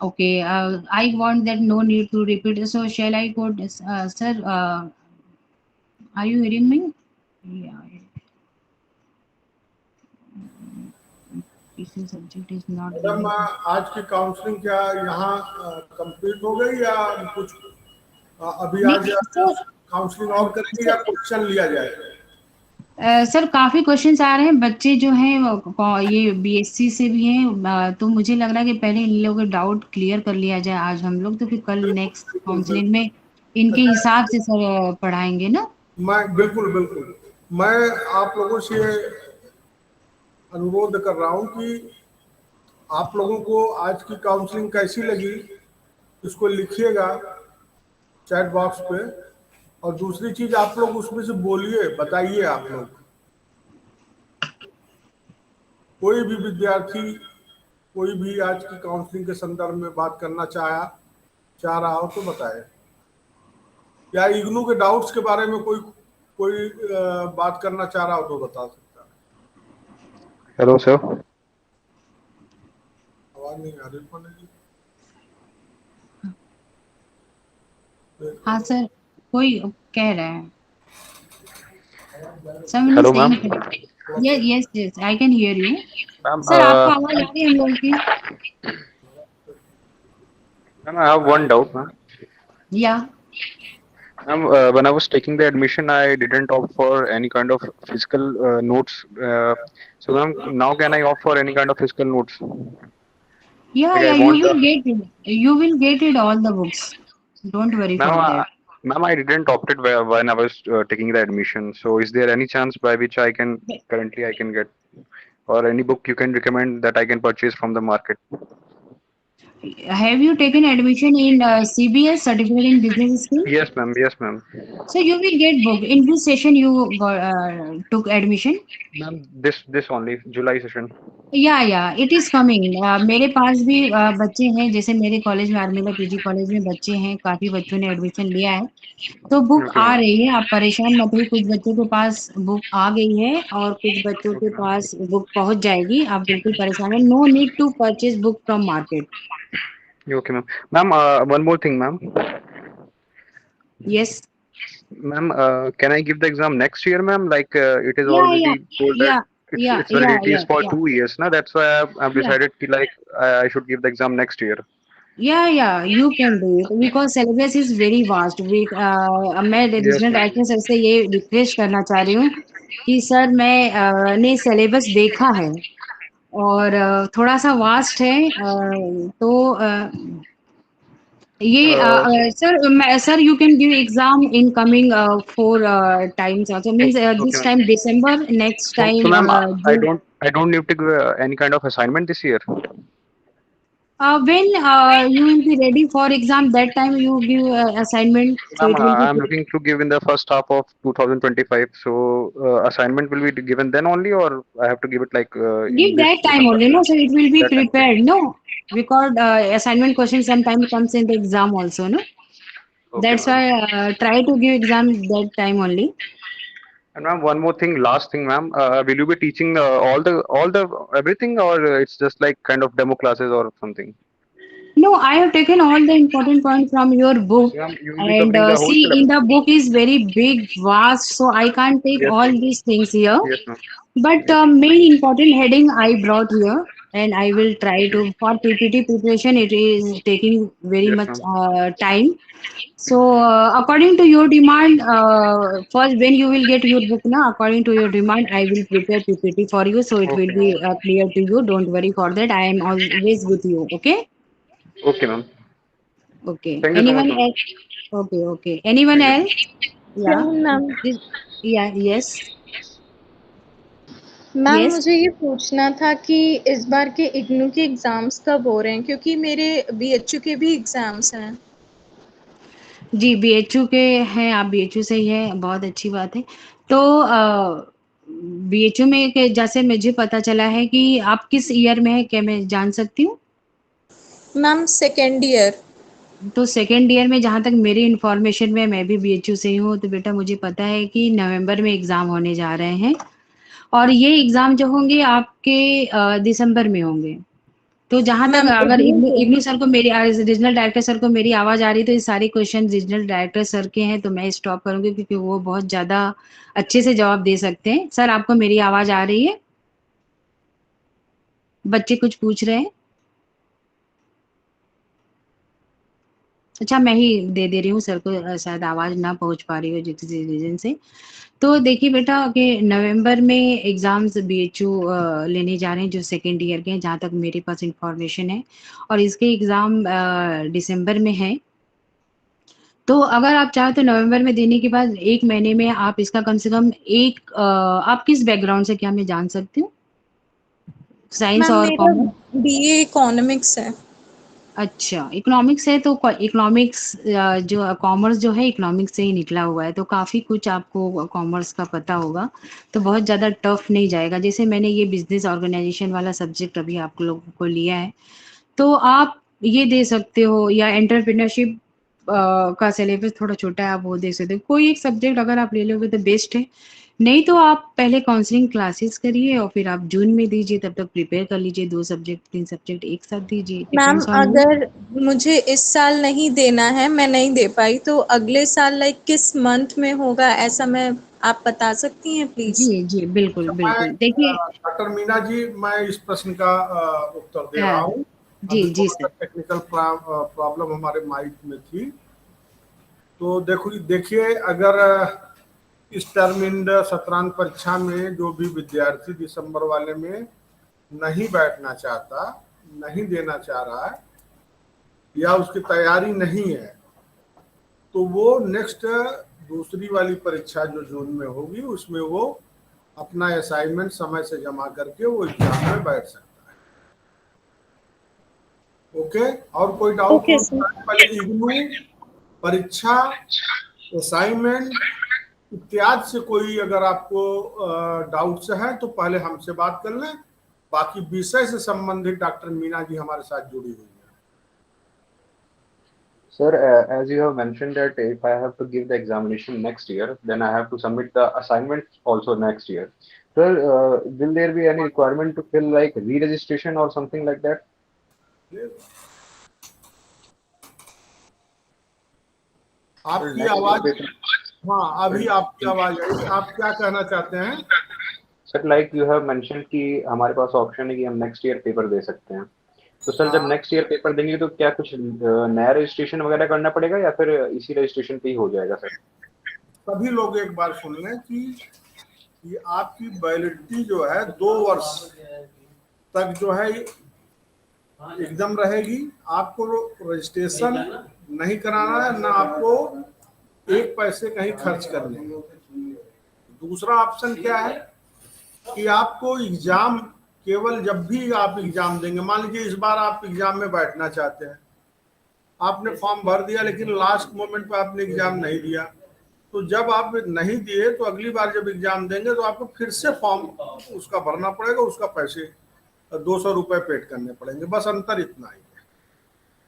B: Okay, I want that no need to repeat. So shall I go, sir? Are you hearing me? Yeah. This subject is not
C: madam
B: very.
C: आज की काउंसलिंग क्या यहाँ कंप्लीट हो गई या कुछ अभी आज
B: नहीं,
C: काउंसलिंग और करेंगे या क्वेश्चन लिया जाएगा?
B: सर काफ़ी क्वेश्चंस आ रहे हैं, बच्चे जो हैं ये बीएससी से भी हैं, तो मुझे लग रहा है कि पहले इन लोगों के डाउट क्लियर कर लिया जाए आज हम लोग, तो फिर कल नेक्स्ट
C: बिल्कुल
B: काउंसलिंग में इनके
C: अच्छा,
B: हिसाब से सर पढ़ाएंगे ना।
C: बिल्कुल मैं आप लोगों से अनुरोध कर रहा हूँ कि आप लोगों को आज की काउंसलिंग कैसी लगी इसको लिखिएगा चैट बॉक्स पे, और दूसरी चीज आप लोग उसमें से बोलिए, बताइए आप लोग, कोई भी विद्यार्थी कोई भी आज की काउंसलिंग के संदर्भ में बात करना चाह रहा हो तो बताए, या इग्नू के डाउट्स के बारे में कोई कोई बात करना चाह रहा हो तो बता सकता है।
E: Hello sir.
C: आवाज नहीं आ रही कौन है जी?
B: हाँ सर, कोई कह रहा है, someone is
E: hello ma'am.
B: saying yes I can hear you.
E: Ma'am
B: sir आपको आवाज आ रही है हम लोगों की?
E: Ma'am I have one doubt ma'am.
B: या
E: Ma'am, when I was taking the admission, I didn't opt for any kind of physical notes. So, ma'am, now can I opt for any kind of physical notes? Like I
B: you
E: want the.
B: will get it all the books, don't worry
E: Ma'am,
B: for that.
E: ma'am, I didn't opt it when I was taking the admission. So, is there any chance by which I can currently I can get, or any book you can recommend that I can purchase from the market?
B: Have you taken admission in CBS, certificate in business skill?
E: Yes, ma'am. Yes, ma'am.
B: So you will get book. In which session you took admission?
E: Ma'am, this only July session.
B: या it is coming. मेरे पास भी बच्चे हैं, जैसे मेरे college में, आर्मिला PG college में बच्चे हैं, काफी बच्चों ने एडमिशन लिया है, तो बुक
E: Okay,
B: आ
E: ma'am.
B: रही है, आप परेशान मत होइए। कुछ बच्चों के पास बुक आ गई है और कुछ बच्चों के
E: Okay, ma'am.
B: पास बुक पहुंच जाएगी, आप बिल्कुल परेशान है। No need to purchase book from market.
E: Okay, ma'am. Ma'am, one more thing, ma'am.
B: Yes
E: Ma'am, can I give the exam next year, ma'am? Like it is
B: या या
E: already told that
B: या या
E: it's
B: या
E: validity
B: या
E: is for
B: या
E: 2 years, na? That's why I've
B: या
E: decided कि like I should give the exam next year.
B: या you can do it because syllabus is very vast. मैं
E: Yes,
B: regional
E: ma'am.
B: Director sir से ये request करना चाह रही हूँ कि सर मैं ने सिलेबस देखा है और थोड़ा सा वास्ट है, तो ये
E: Uh,
B: sir you can give exam in coming 4 times also, means
E: okay,
B: this
E: ma'am.
B: Time December, next
E: So,
B: time
E: ma'am,
B: June.
E: I don't need to give any kind of assignment this year.
B: When you will be ready for exam, that time you give assignment, so
E: Ma'am,
B: it will
E: I'm
B: be
E: looking to give in the first half of 2025. So, assignment will be given then only, or I have to give it like in
B: give
E: this
B: that time
E: December?
B: only, no? So it will be
E: That time.
B: prepared, no? Because assignment question sometimes comes in the exam also, no?
E: Okay,
B: That's
E: ma'am.
B: why try to give exam that time only.
E: And ma'am, one more thing, last thing, ma'am. Will you be teaching all the everything, or it's just like kind of demo classes or something?
B: No, I have taken all the important points from your book,
E: So, ma'am, you will be
B: and
E: covering the whole
B: see, in
E: syllabus.
B: the book is very big, vast, so I can't take
E: Yes,
B: all
E: ma'am.
B: these things here.
E: Yes, ma'am.
B: But
E: Yes, ma'am.
B: main important heading I brought here, and I will try to, for PPT preparation. It is taking very
E: Yes,
B: much
E: ma'am.
B: time. So according to your demand, first when you will get your book now, according to your demand, I will prepare PPT for you, so it will
E: Okay,
B: be
E: ma'am.
B: clear to you. Don't worry for that. I am always with you. Okay.
E: Okay, ma'am.
B: Okay.
E: Thank you so much,
B: Anyone
E: ma'am.
B: else? Okay. Okay. Anyone
E: Thank you, ma'am.
B: else? Yeah.
F: Ma'am
B: This, yeah. Yes.
F: Ma'am
B: Yes.
F: मुझे ये पूछना था कि इस बार के इग्नू के exams कब हो रहे हैं? क्योंकि मेरे बीएचयू के भी एग्ज़ाम्स हैं।
B: जी, बीएचयू के हैं, आप बीएचयू से ही हैं, बहुत अच्छी बात है। तो बीएचयू में जैसे मुझे पता चला है कि आप किस ईयर में है, क्या मैं जान सकती हूँ?
F: Ma'am second year.
B: तो सेकेंड ईयर में जहाँ तक मेरी इन्फॉर्मेशन में, मैं भी बीएचयू से ही हूँ, तो बेटा मुझे पता है कि नवंबर में एग्ज़ाम होने जा रहे हैं और ये एग्ज़ाम जो होंगे आपके दिसंबर में होंगे। तो जहाँ तक
F: मैम
B: अगर
F: इग्नू के
B: इग्नू सर को मेरी रीजनल डायरेक्टर सर को मेरी आवाज़ आ रही, तो ये सारे क्वेश्चन रीजनल डायरेक्टर सर के हैं, तो मैं स्टॉप करूँगी क्योंकि वो बहुत ज़्यादा अच्छे से जवाब दे सकते हैं। सर आपको मेरी आवाज़ आ रही है? बच्चे कुछ पूछ रहे हैं? अच्छा, मैं ही दे रही हूँ सर को, शायद आवाज़ ना पहुँच पा रही हो जो किसी रीज़न से। तो देखिए बेटा कि नवंबर में एग्ज़ाम्स बीएचयू लेने जा रहे हैं जो सेकंड ईयर के हैं, जहाँ तक मेरे पास इन्फॉर्मेशन है, और इसके एग्ज़ाम दिसंबर में है। तो अगर आप चाहें तो नवंबर में देने के बाद 1 महीने में आप इसका कम से कम आप किस बैकग्राउंड से, क्या मैं जान सकती हूँ? साइंस
F: मैम
B: और
F: मेरा
B: कॉमर्स?
F: बीए इकोनॉमिक्स है।
B: अच्छा, इकोनॉमिक्स है तो इकोनॉमिक्स जो कॉमर्स जो है इकोनॉमिक्स से ही निकला हुआ है, तो काफ़ी कुछ आपको कॉमर्स का पता होगा, तो बहुत ज़्यादा टफ नहीं जाएगा। जैसे मैंने ये बिज़नेस ऑर्गेनाइज़ेशन वाला सब्जेक्ट अभी आप लोगों को लिया है, तो आप ये दे सकते हो या एंटरप्रेन्योरशिप का सिलेबस थोड़ा छोटा है, आप वो दे सकते हो। कोई एक सब्जेक्ट अगर आप ले लोगे तो बेस्ट है, नहीं तो आप पहले काउंसलिंग क्लासेस करिए और फिर आप जून में दीजिए, तब तक प्रिपेयर कर लीजिए, 2 सब्जेक्ट 3 सब्जेक्ट एक साथ दीजिए,
F: मैम
B: डिपेंड्स ऑन यू।
F: अगर मुझे इस साल नहीं देना है, मैं नहीं दे पाई, तो अगले साल लाइक किस मंथ में होगा, ऐसा मैं आप बता सकती हैं प्लीज?
B: जी, जी, बिल्कुल,
C: अच्छा, मैं
B: बिल्कुल। देखिए
C: डॉक्टर मीना जी, मैं इस प्रश्न का उत्तर दे रहा
B: हाँ,
C: हूँ।
B: जी,
C: अभी
B: जी
C: थोड़ा सा
B: सर।
C: टेक्निकल प्रॉब्लम हमारे माइक में थी। तो देखिए, अगर इस टर्म इन सत्रांत परीक्षा में जो भी विद्यार्थी दिसंबर वाले में नहीं बैठना चाहता, नहीं देना चाह रहा है या उसकी तैयारी नहीं है, तो वो नेक्स्ट दूसरी वाली परीक्षा जो जून में होगी उसमें वो अपना असाइनमेंट समय से जमा करके वो एग्जाम में बैठ सकता है। ओके, और कोई डाउट
F: ओके
C: हो
F: सर।
C: तो पहले इग्नू परीक्षा, असाइनमेंट इत्यादि से कोई अगर आपको डाउट्स है तो पहले हमसे बात कर लें। बाकी विषय से संबंधित डॉक्टर मीना जी हमारे साथ जुड़ी हुई है।
E: Sir, as you have mentioned that if I have to give the examination next year, then I have to submit the assignments also next year. Sir, will there be any requirement to fill like re-registration or something like that?
C: आपकी
E: Next
C: आवाज,
E: year paper.
C: हाँ अभी आपकी आवाज आई। आप क्या कहना चाहते हैं?
E: Sir, like you have mentioned कि हमारे पास ऑप्शन है कि हम नेक्स्ट ईयर पेपर दे सकते हैं, तो सर जब
C: हाँ,
E: नेक्स्ट ईयर पेपर देंगे तो क्या कुछ नया रजिस्ट्रेशन वगैरह करना पड़ेगा या फिर इसी रजिस्ट्रेशन पे ही हो जाएगा सर?
C: सभी लोग एक बार सुन लें कि आपकी वैलिडिटी जो है 2 वर्ष तक जो है एकदम रहेगी। आपको रजिस्ट्रेशन नहीं कराना है, ना आपको एक पैसे कहीं खर्च करने हैं। दूसरा ऑप्शन क्या है कि आपको एग्जाम केवल जब भी आप एग्जाम देंगे, मान लीजिए इस बार आप एग्जाम में बैठना चाहते हैं, आपने फॉर्म भर दिया लेकिन लास्ट मोमेंट पे आपने एग्जाम नहीं दिया, तो जब आप नहीं दिए तो अगली बार जब एग्जाम देंगे तो आपको फिर से फॉर्म उसका भरना पड़ेगा, उसका पैसे 200 रुपए पेड करने पड़ेंगे। बस अंतर इतना ही है।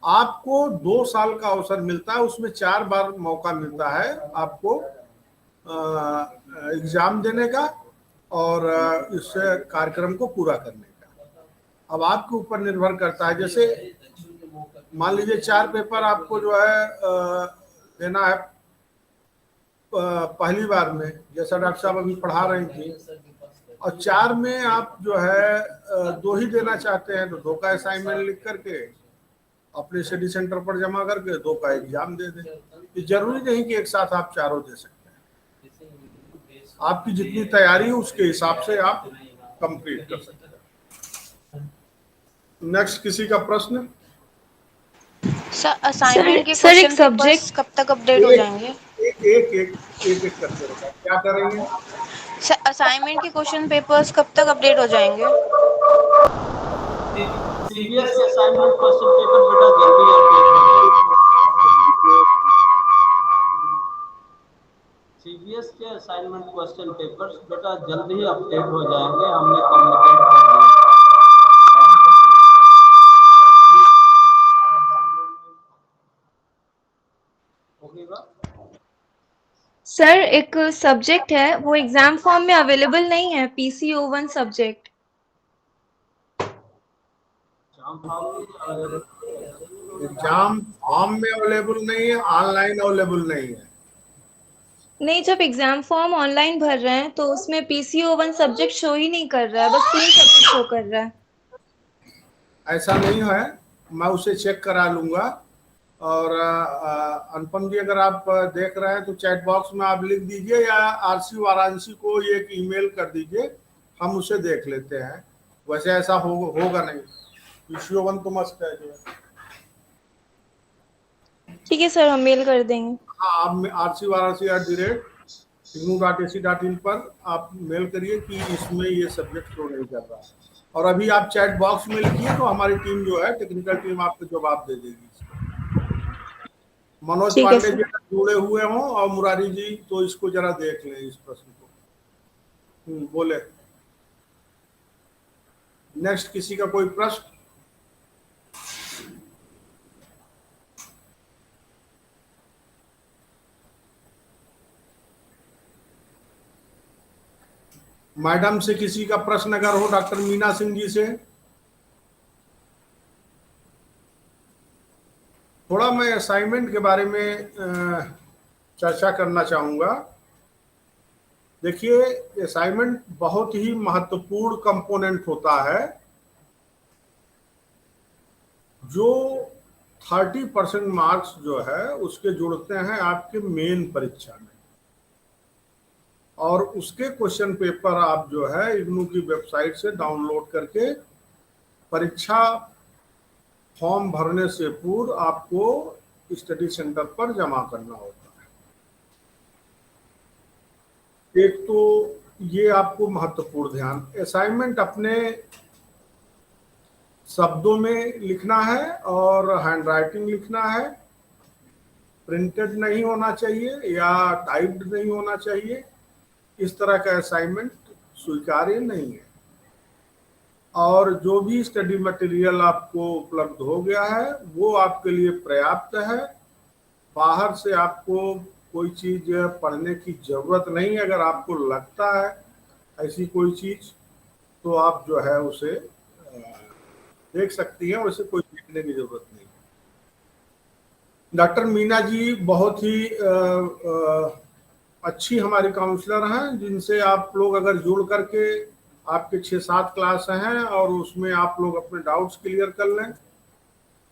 C: आपको 2 साल का अवसर मिलता है, उसमें 4 बार मौका मिलता है आपको एग्जाम देने का और इस कार्यक्रम को पूरा करने का। अब आपके ऊपर निर्भर करता है। जैसे मान लीजिए 4 पेपर आपको जो है देना है पहली बार में, जैसा डॉक्टर साहब अभी पढ़ा रही थी, और 4 में आप जो है 2 ही देना चाहते हैं तो 2 का असाइनमेंट लिख करके अपने स्टडी सेंटर पर जमा करके 2 का एग्जाम दे दें। ये जरूरी नहीं कि एक साथ आप चारों दे सकते हैं। आपकी जितनी तैयारी है उसके हिसाब से आप कंप्लीट कर सकते हैं। नेक्स्ट किसी का प्रश्न?
G: सर असाइनमेंट के
F: सर, एक
G: क्वेश्चन पेपर्स
F: सब्जेक्ट
G: कब तक अपडेट हो जाएंगे?
C: एक करते रहेगा। क्या करेंगे?
G: सर असाइनमेंट के क्वेश्चन पेपर्स कब तक अपडेट हो जाएंगे?
H: सीबीएस असाइनमेंट क्वेश्चन पेपर बेटा जल्दी अपडेट हो जाएंगे। सीबीएस के असाइनमेंट क्वेश्चन पेपर्स बेटा जल्दी ही अपडेट हो जाएंगे, हमने कम्युनिकेट कर दिया।
F: सर, एक सब्जेक्ट है वो एग्जाम फॉर्म में अवेलेबल नहीं है, PCO1 सब्जेक्ट।
C: एग्जाम फॉर्म में अवेलेबल नहीं है, ऑनलाइन अवेलेबल नहीं है।
F: नहीं, जब एग्जाम फॉर्म ऑनलाइन भर रहे हैं तो उसमें PCO1 सब्जेक्ट शो ही नहीं कर रहा है, बस 3 सब्जेक्ट शो कर रहा है।
C: ऐसा नहीं है, मैं उसे चेक करा लूंगा। और अनुपम जी, अगर आप देख रहे हैं तो चैट बॉक्स में आप लिख दीजिए या आरसी वाराणसी को एक ईमेल कर दीजिए, हम उसे देख लेते हैं। वैसे ऐसा होगा नहीं, PCO1 तो मस्त है जो।
F: ठीक है सर, हम मेल कर देंगे।
C: हाँ, आप rcvaranasi@ignu.ac.in पर आप मेल करिए कि इसमें ये सब्जेक्ट शो नहीं कर रहा है। और अभी आप चैट बॉक्स में लिखिए तो हमारी टीम जो है, टेक्निकल टीम, आपको जवाब दे देगी। मनोज
F: ठीक है
C: पांडे
F: सर।
C: जी जुड़े हुए हों और मुरारी जी, तो इसको जरा देख लें इस प्रश्न को। बोले नेक्स्ट, किसी का कोई प्रश्न? मैडम से किसी का प्रश्न अगर हो, डॉक्टर मीना सिंह जी से। थोड़ा मैं असाइनमेंट के बारे में चर्चा करना चाहूँगा। देखिए, असाइनमेंट बहुत ही महत्वपूर्ण कंपोनेंट होता है जो 30% मार्क्स जो है उसके जुड़ते हैं आपके मेन परीक्षा में, और उसके क्वेश्चन पेपर आप जो है इग्नू की वेबसाइट से डाउनलोड करके परीक्षा फॉर्म भरने से पूर्व आपको स्टडी सेंटर पर जमा करना होता है। एक तो ये आपको महत्वपूर्ण ध्यान, असाइनमेंट अपने शब्दों में लिखना है और हैंडराइटिंग लिखना है, प्रिंटेड नहीं होना चाहिए या टाइप्ड नहीं होना चाहिए। इस तरह का असाइनमेंट स्वीकार्य नहीं है। और जो भी स्टडी मटेरियल आपको उपलब्ध हो गया है वो आपके लिए पर्याप्त है। बाहर से आपको कोई चीज़ पढ़ने की ज़रूरत नहीं। अगर आपको लगता है ऐसी कोई चीज़ तो आप जो है उसे देख सकती हैं, वैसे कोई देखने की ज़रूरत नहीं। डॉक्टर मीना जी बहुत ही अच्छी हमारी काउंसलर हैं, जिनसे आप लोग अगर जुड़ करके, आपके 6-7 क्लास हैं और उसमें आप लोग अपने डाउट्स क्लियर कर लें,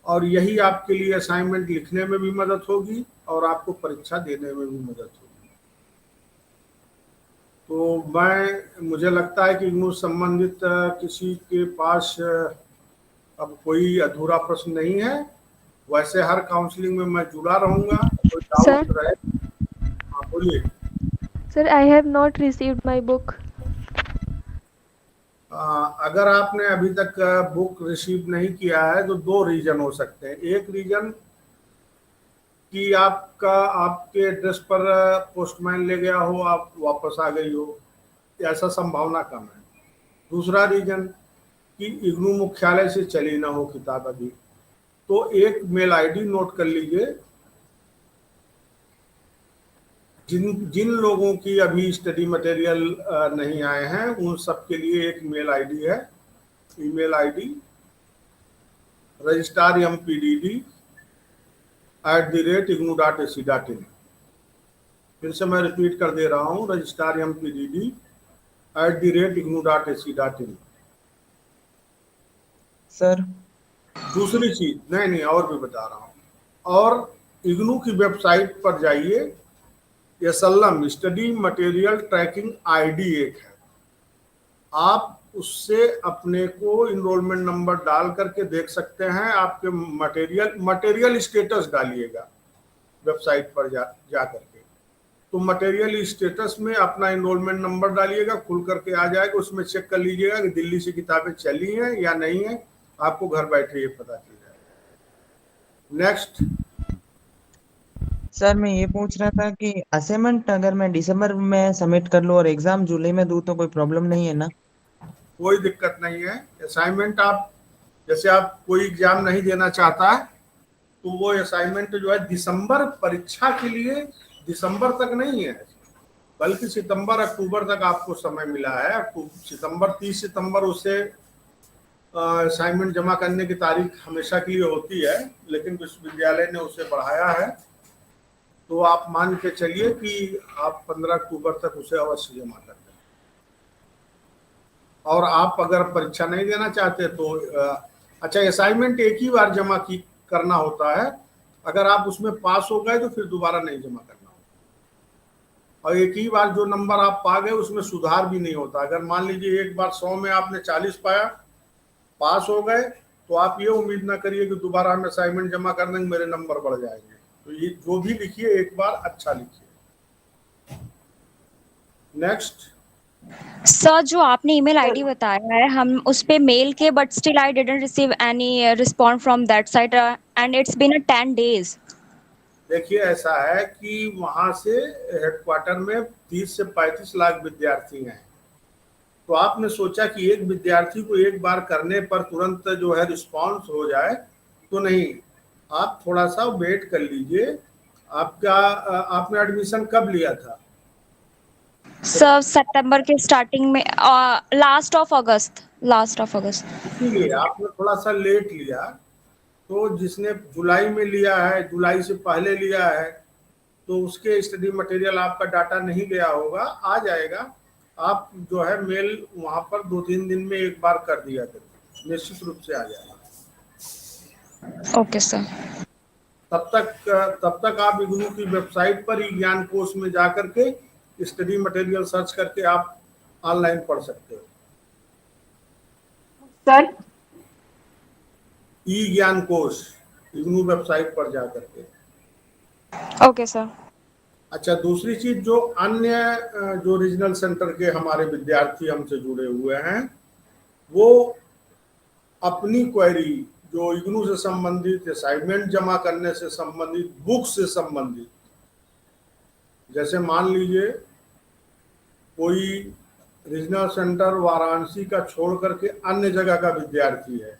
C: और यही आपके लिए असाइनमेंट लिखने में भी मदद होगी और आपको परीक्षा देने में भी मदद होगी। तो मुझे लगता है कि इग्नू संबंधित किसी के पास अब कोई अधूरा प्रश्न नहीं है। वैसे हर काउंसलिंग में मैं जुड़ा रहूँगा। कोई डाउट रहे, हाँ बोलिए।
I: Sir, I have not received my book.
C: अगर आपने अभी तक बुक रिसीव नहीं किया है तो 2 रीजन हो सकते हैं। एक रीजन कि आपके एड्रेस पर पोस्टमैन ले गया हो, आप वापस आ गई हो, ऐसा संभावना कम है। दूसरा रीजन कि इग्नू मुख्यालय से चली ना हो किताब अभी। तो एक मेल आईडी नोट कर लीजिए। जिन लोगों की अभी स्टडी मटेरियल नहीं आए हैं उन सब के लिए एक मेल आईडी है। Email ID registrarmpdd@ignu.ac.in। फिर से मैं रिपीट कर दे रहा हूँ, registrarmpdd@ignu.ac.in।
J: सर
C: दूसरी चीज, नहीं और भी बता रहा हूँ, और इग्नू की वेबसाइट पर जाइए। SLM study material tracking ID एक है, आप उससे अपने को इनरोलमेंट नंबर डाल करके देख सकते हैं। आपके मटेरियल स्टेटस डालिएगा वेबसाइट पर जा करके, तो मटेरियल स्टेटस में अपना इनरोलमेंट नंबर डालिएगा, खुल करके आ जाएगा। उसमें चेक कर लीजिएगा कि दिल्ली से किताबें चली हैं या नहीं है, आपको घर बैठे ये पता चल जाएगा। नेक्स्ट
J: सर, मैं ये पूछ रहा था कि असाइनमेंट अगर मैं दिसंबर में सबमिट कर लूँ और एग्जाम जुलाई में दूँ तो कोई प्रॉब्लम नहीं है ना?
C: कोई दिक्कत नहीं है। असाइनमेंट आप जैसे आप कोई एग्जाम नहीं देना चाहता है तो वो असाइनमेंट जो है दिसंबर परीक्षा के लिए, दिसंबर तक नहीं है बल्कि सितंबर अक्टूबर तक आपको समय मिला है। सितंबर 30 सितंबर उसे असाइनमेंट जमा करने की तारीख हमेशा के लिए होती है, लेकिन विश्वविद्यालय ने उसे बढ़ाया है। तो आप मान के चलिए कि आप 15 अक्टूबर तक उसे अवश्य जमा कर दें। और आप अगर परीक्षा नहीं देना चाहते तो अच्छा, असाइनमेंट एक ही बार जमा करना होता है। अगर आप उसमें पास हो गए तो फिर दोबारा नहीं जमा करना होता, और एक ही बार जो नंबर आप पा गए उसमें सुधार भी नहीं होता। अगर मान लीजिए एक बार 100 में आपने 40 पाया, पास हो गए, तो आप ये उम्मीद ना करिए कि दोबारा हम असाइनमेंट जमा कर देंगे मेरे नंबर बढ़ जाएंगे। तो ये जो भी लिखिए एक बार अच्छा लिखिए। नेक्स्ट,
K: सर जो आपने ईमेल आईडी बताया है हम उस पे मेल के but still I didn't receive any response from that side and it's been a 10 days।
C: देखिए ऐसा है कि वहां से हेडक्वार्टर में 30 से 35 लाख विद्यार्थी हैं, तो आपने सोचा कि एक विद्यार्थी को एक बार करने पर तुरंत जो है रिस्पॉन्स हो जाए, तो नहीं, आप थोड़ा सा वेट कर लीजिए। आपका आपने एडमिशन कब लिया था?
K: सर सितंबर के स्टार्टिंग में लास्ट ऑफ अगस्त
C: इसीलिए आपने थोड़ा सा लेट लिया। तो जिसने जुलाई में लिया है, जुलाई से पहले लिया है, तो उसके स्टडी मटेरियल आपका डाटा नहीं गया होगा, आ जाएगा। आप जो है मेल वहां पर 2-3 दिन में एक बार कर दिया करिए, निश्चित रूप से आ जाएगा।
K: Okay sir.
C: तब तक आप इग्नू की वेबसाइट पर ई ज्ञान कोर्स में जा करके स्टडी मटेरियल सर्च करके आप ऑनलाइन पढ़ सकते हो।
L: सर
C: ई ज्ञान कोर्स इग्नू वेबसाइट पर जा करके।
K: Okay sir.
C: अच्छा, दूसरी चीज, जो अन्य जो रीजनल सेंटर के हमारे विद्यार्थी हमसे जुड़े हुए हैं, वो अपनी क्वेरी जो इग्नू से संबंधित, असाइनमेंट जमा करने से संबंधित, बुक से संबंधित, जैसे मान लीजिए कोई रीजनल सेंटर वाराणसी का छोड़ करके अन्य जगह का विद्यार्थी है,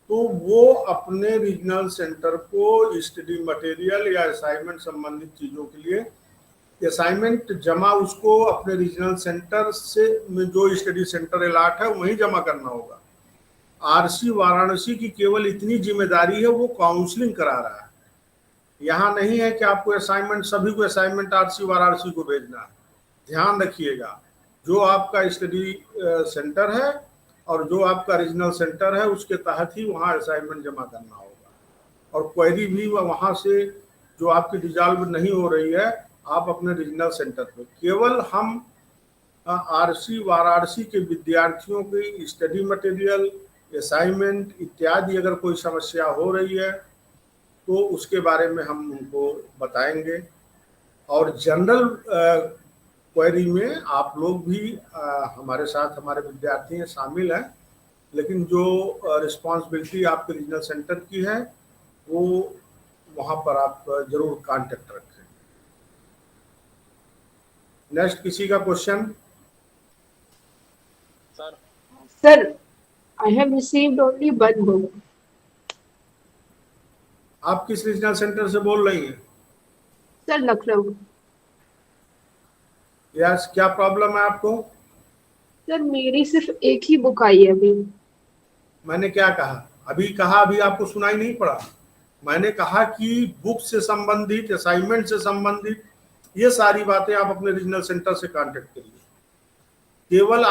C: तो वो अपने रीजनल सेंटर को स्टडी मटेरियल या असाइनमेंट संबंधित चीज़ों के लिए असाइनमेंट जमा उसको अपने रीजनल सेंटर से में जो स्टडी सेंटर अलॉट है वहीं जमा करना होगा। आरसी वाराणसी की केवल इतनी जिम्मेदारी है, वो काउंसलिंग करा रहा है। यहाँ नहीं है कि आपको असाइनमेंट, सभी को असाइनमेंट आरसी वाराणसी को भेजना है। ध्यान रखिएगा, जो आपका स्टडी सेंटर है और जो आपका रीजनल सेंटर है उसके तहत ही वहाँ असाइनमेंट जमा करना होगा। और क्वेरी भी वहाँ से जो आपकी रिजॉल्व नहीं हो रही है, आप अपने रीजनल सेंटर पे, केवल हम आरसी वाराणसी के विद्यार्थियों की स्टडी मटेरियल, असाइनमेंट इत्यादि अगर कोई समस्या हो रही है तो उसके बारे में हम उनको बताएंगे। और जनरल क्वेरी में आप लोग भी हमारे साथ, हमारे विद्यार्थी हैं, शामिल हैं, लेकिन जो रिस्पॉन्सिबिलिटी आपके रीजनल सेंटर की है वो वहाँ पर आप जरूर कांटेक्ट रखें। नेक्स्ट किसी का question?
L: Sir I have received only one book.
C: आप किस रीजनल सेंटर से बोल रही हैं?
L: सर लखनऊ।
C: यस, क्या प्रॉब्लम है आपको?
L: सर मेरी सिर्फ एक ही बुक आई है अभी।
C: मैंने क्या कहा? अभी आपको सुनाई नहीं पड़ा? मैंने कहा कि बुक से संबंधित, असाइनमेंट से संबंधित ये सारी बातें आप अपने रीजनल सेंटर से कांटेक्ट करिए। केवल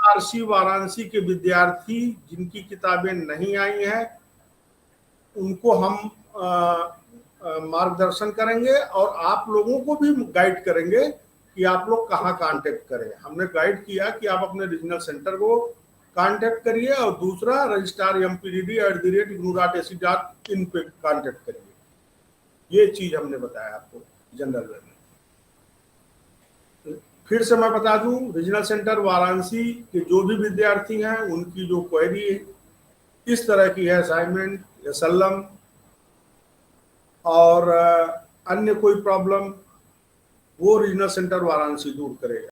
C: आरसी वाराणसी के विद्यार्थी जिनकी किताबें नहीं आई हैं उनको हम मार्गदर्शन करेंगे और आप लोगों को भी गाइड करेंगे कि आप लोग कहाँ कांटेक्ट करें। हमने गाइड किया कि आप अपने रीजनल सेंटर को कांटेक्ट करिए और दूसरा रजिस्ट्रार mpdd@ignu.ac.in पे कांटेक्ट करिए। ये चीज हमने बताया आपको जनरल वे में। फिर से मैं बता दूं, रीजनल सेंटर वाराणसी के जो भी विद्यार्थी हैं उनकी जो क्वेरी इस तरह की है, असाइनमेंट, एसएलएम और अन्य कोई प्रॉब्लम, वो रीजनल सेंटर वाराणसी दूर करेगा।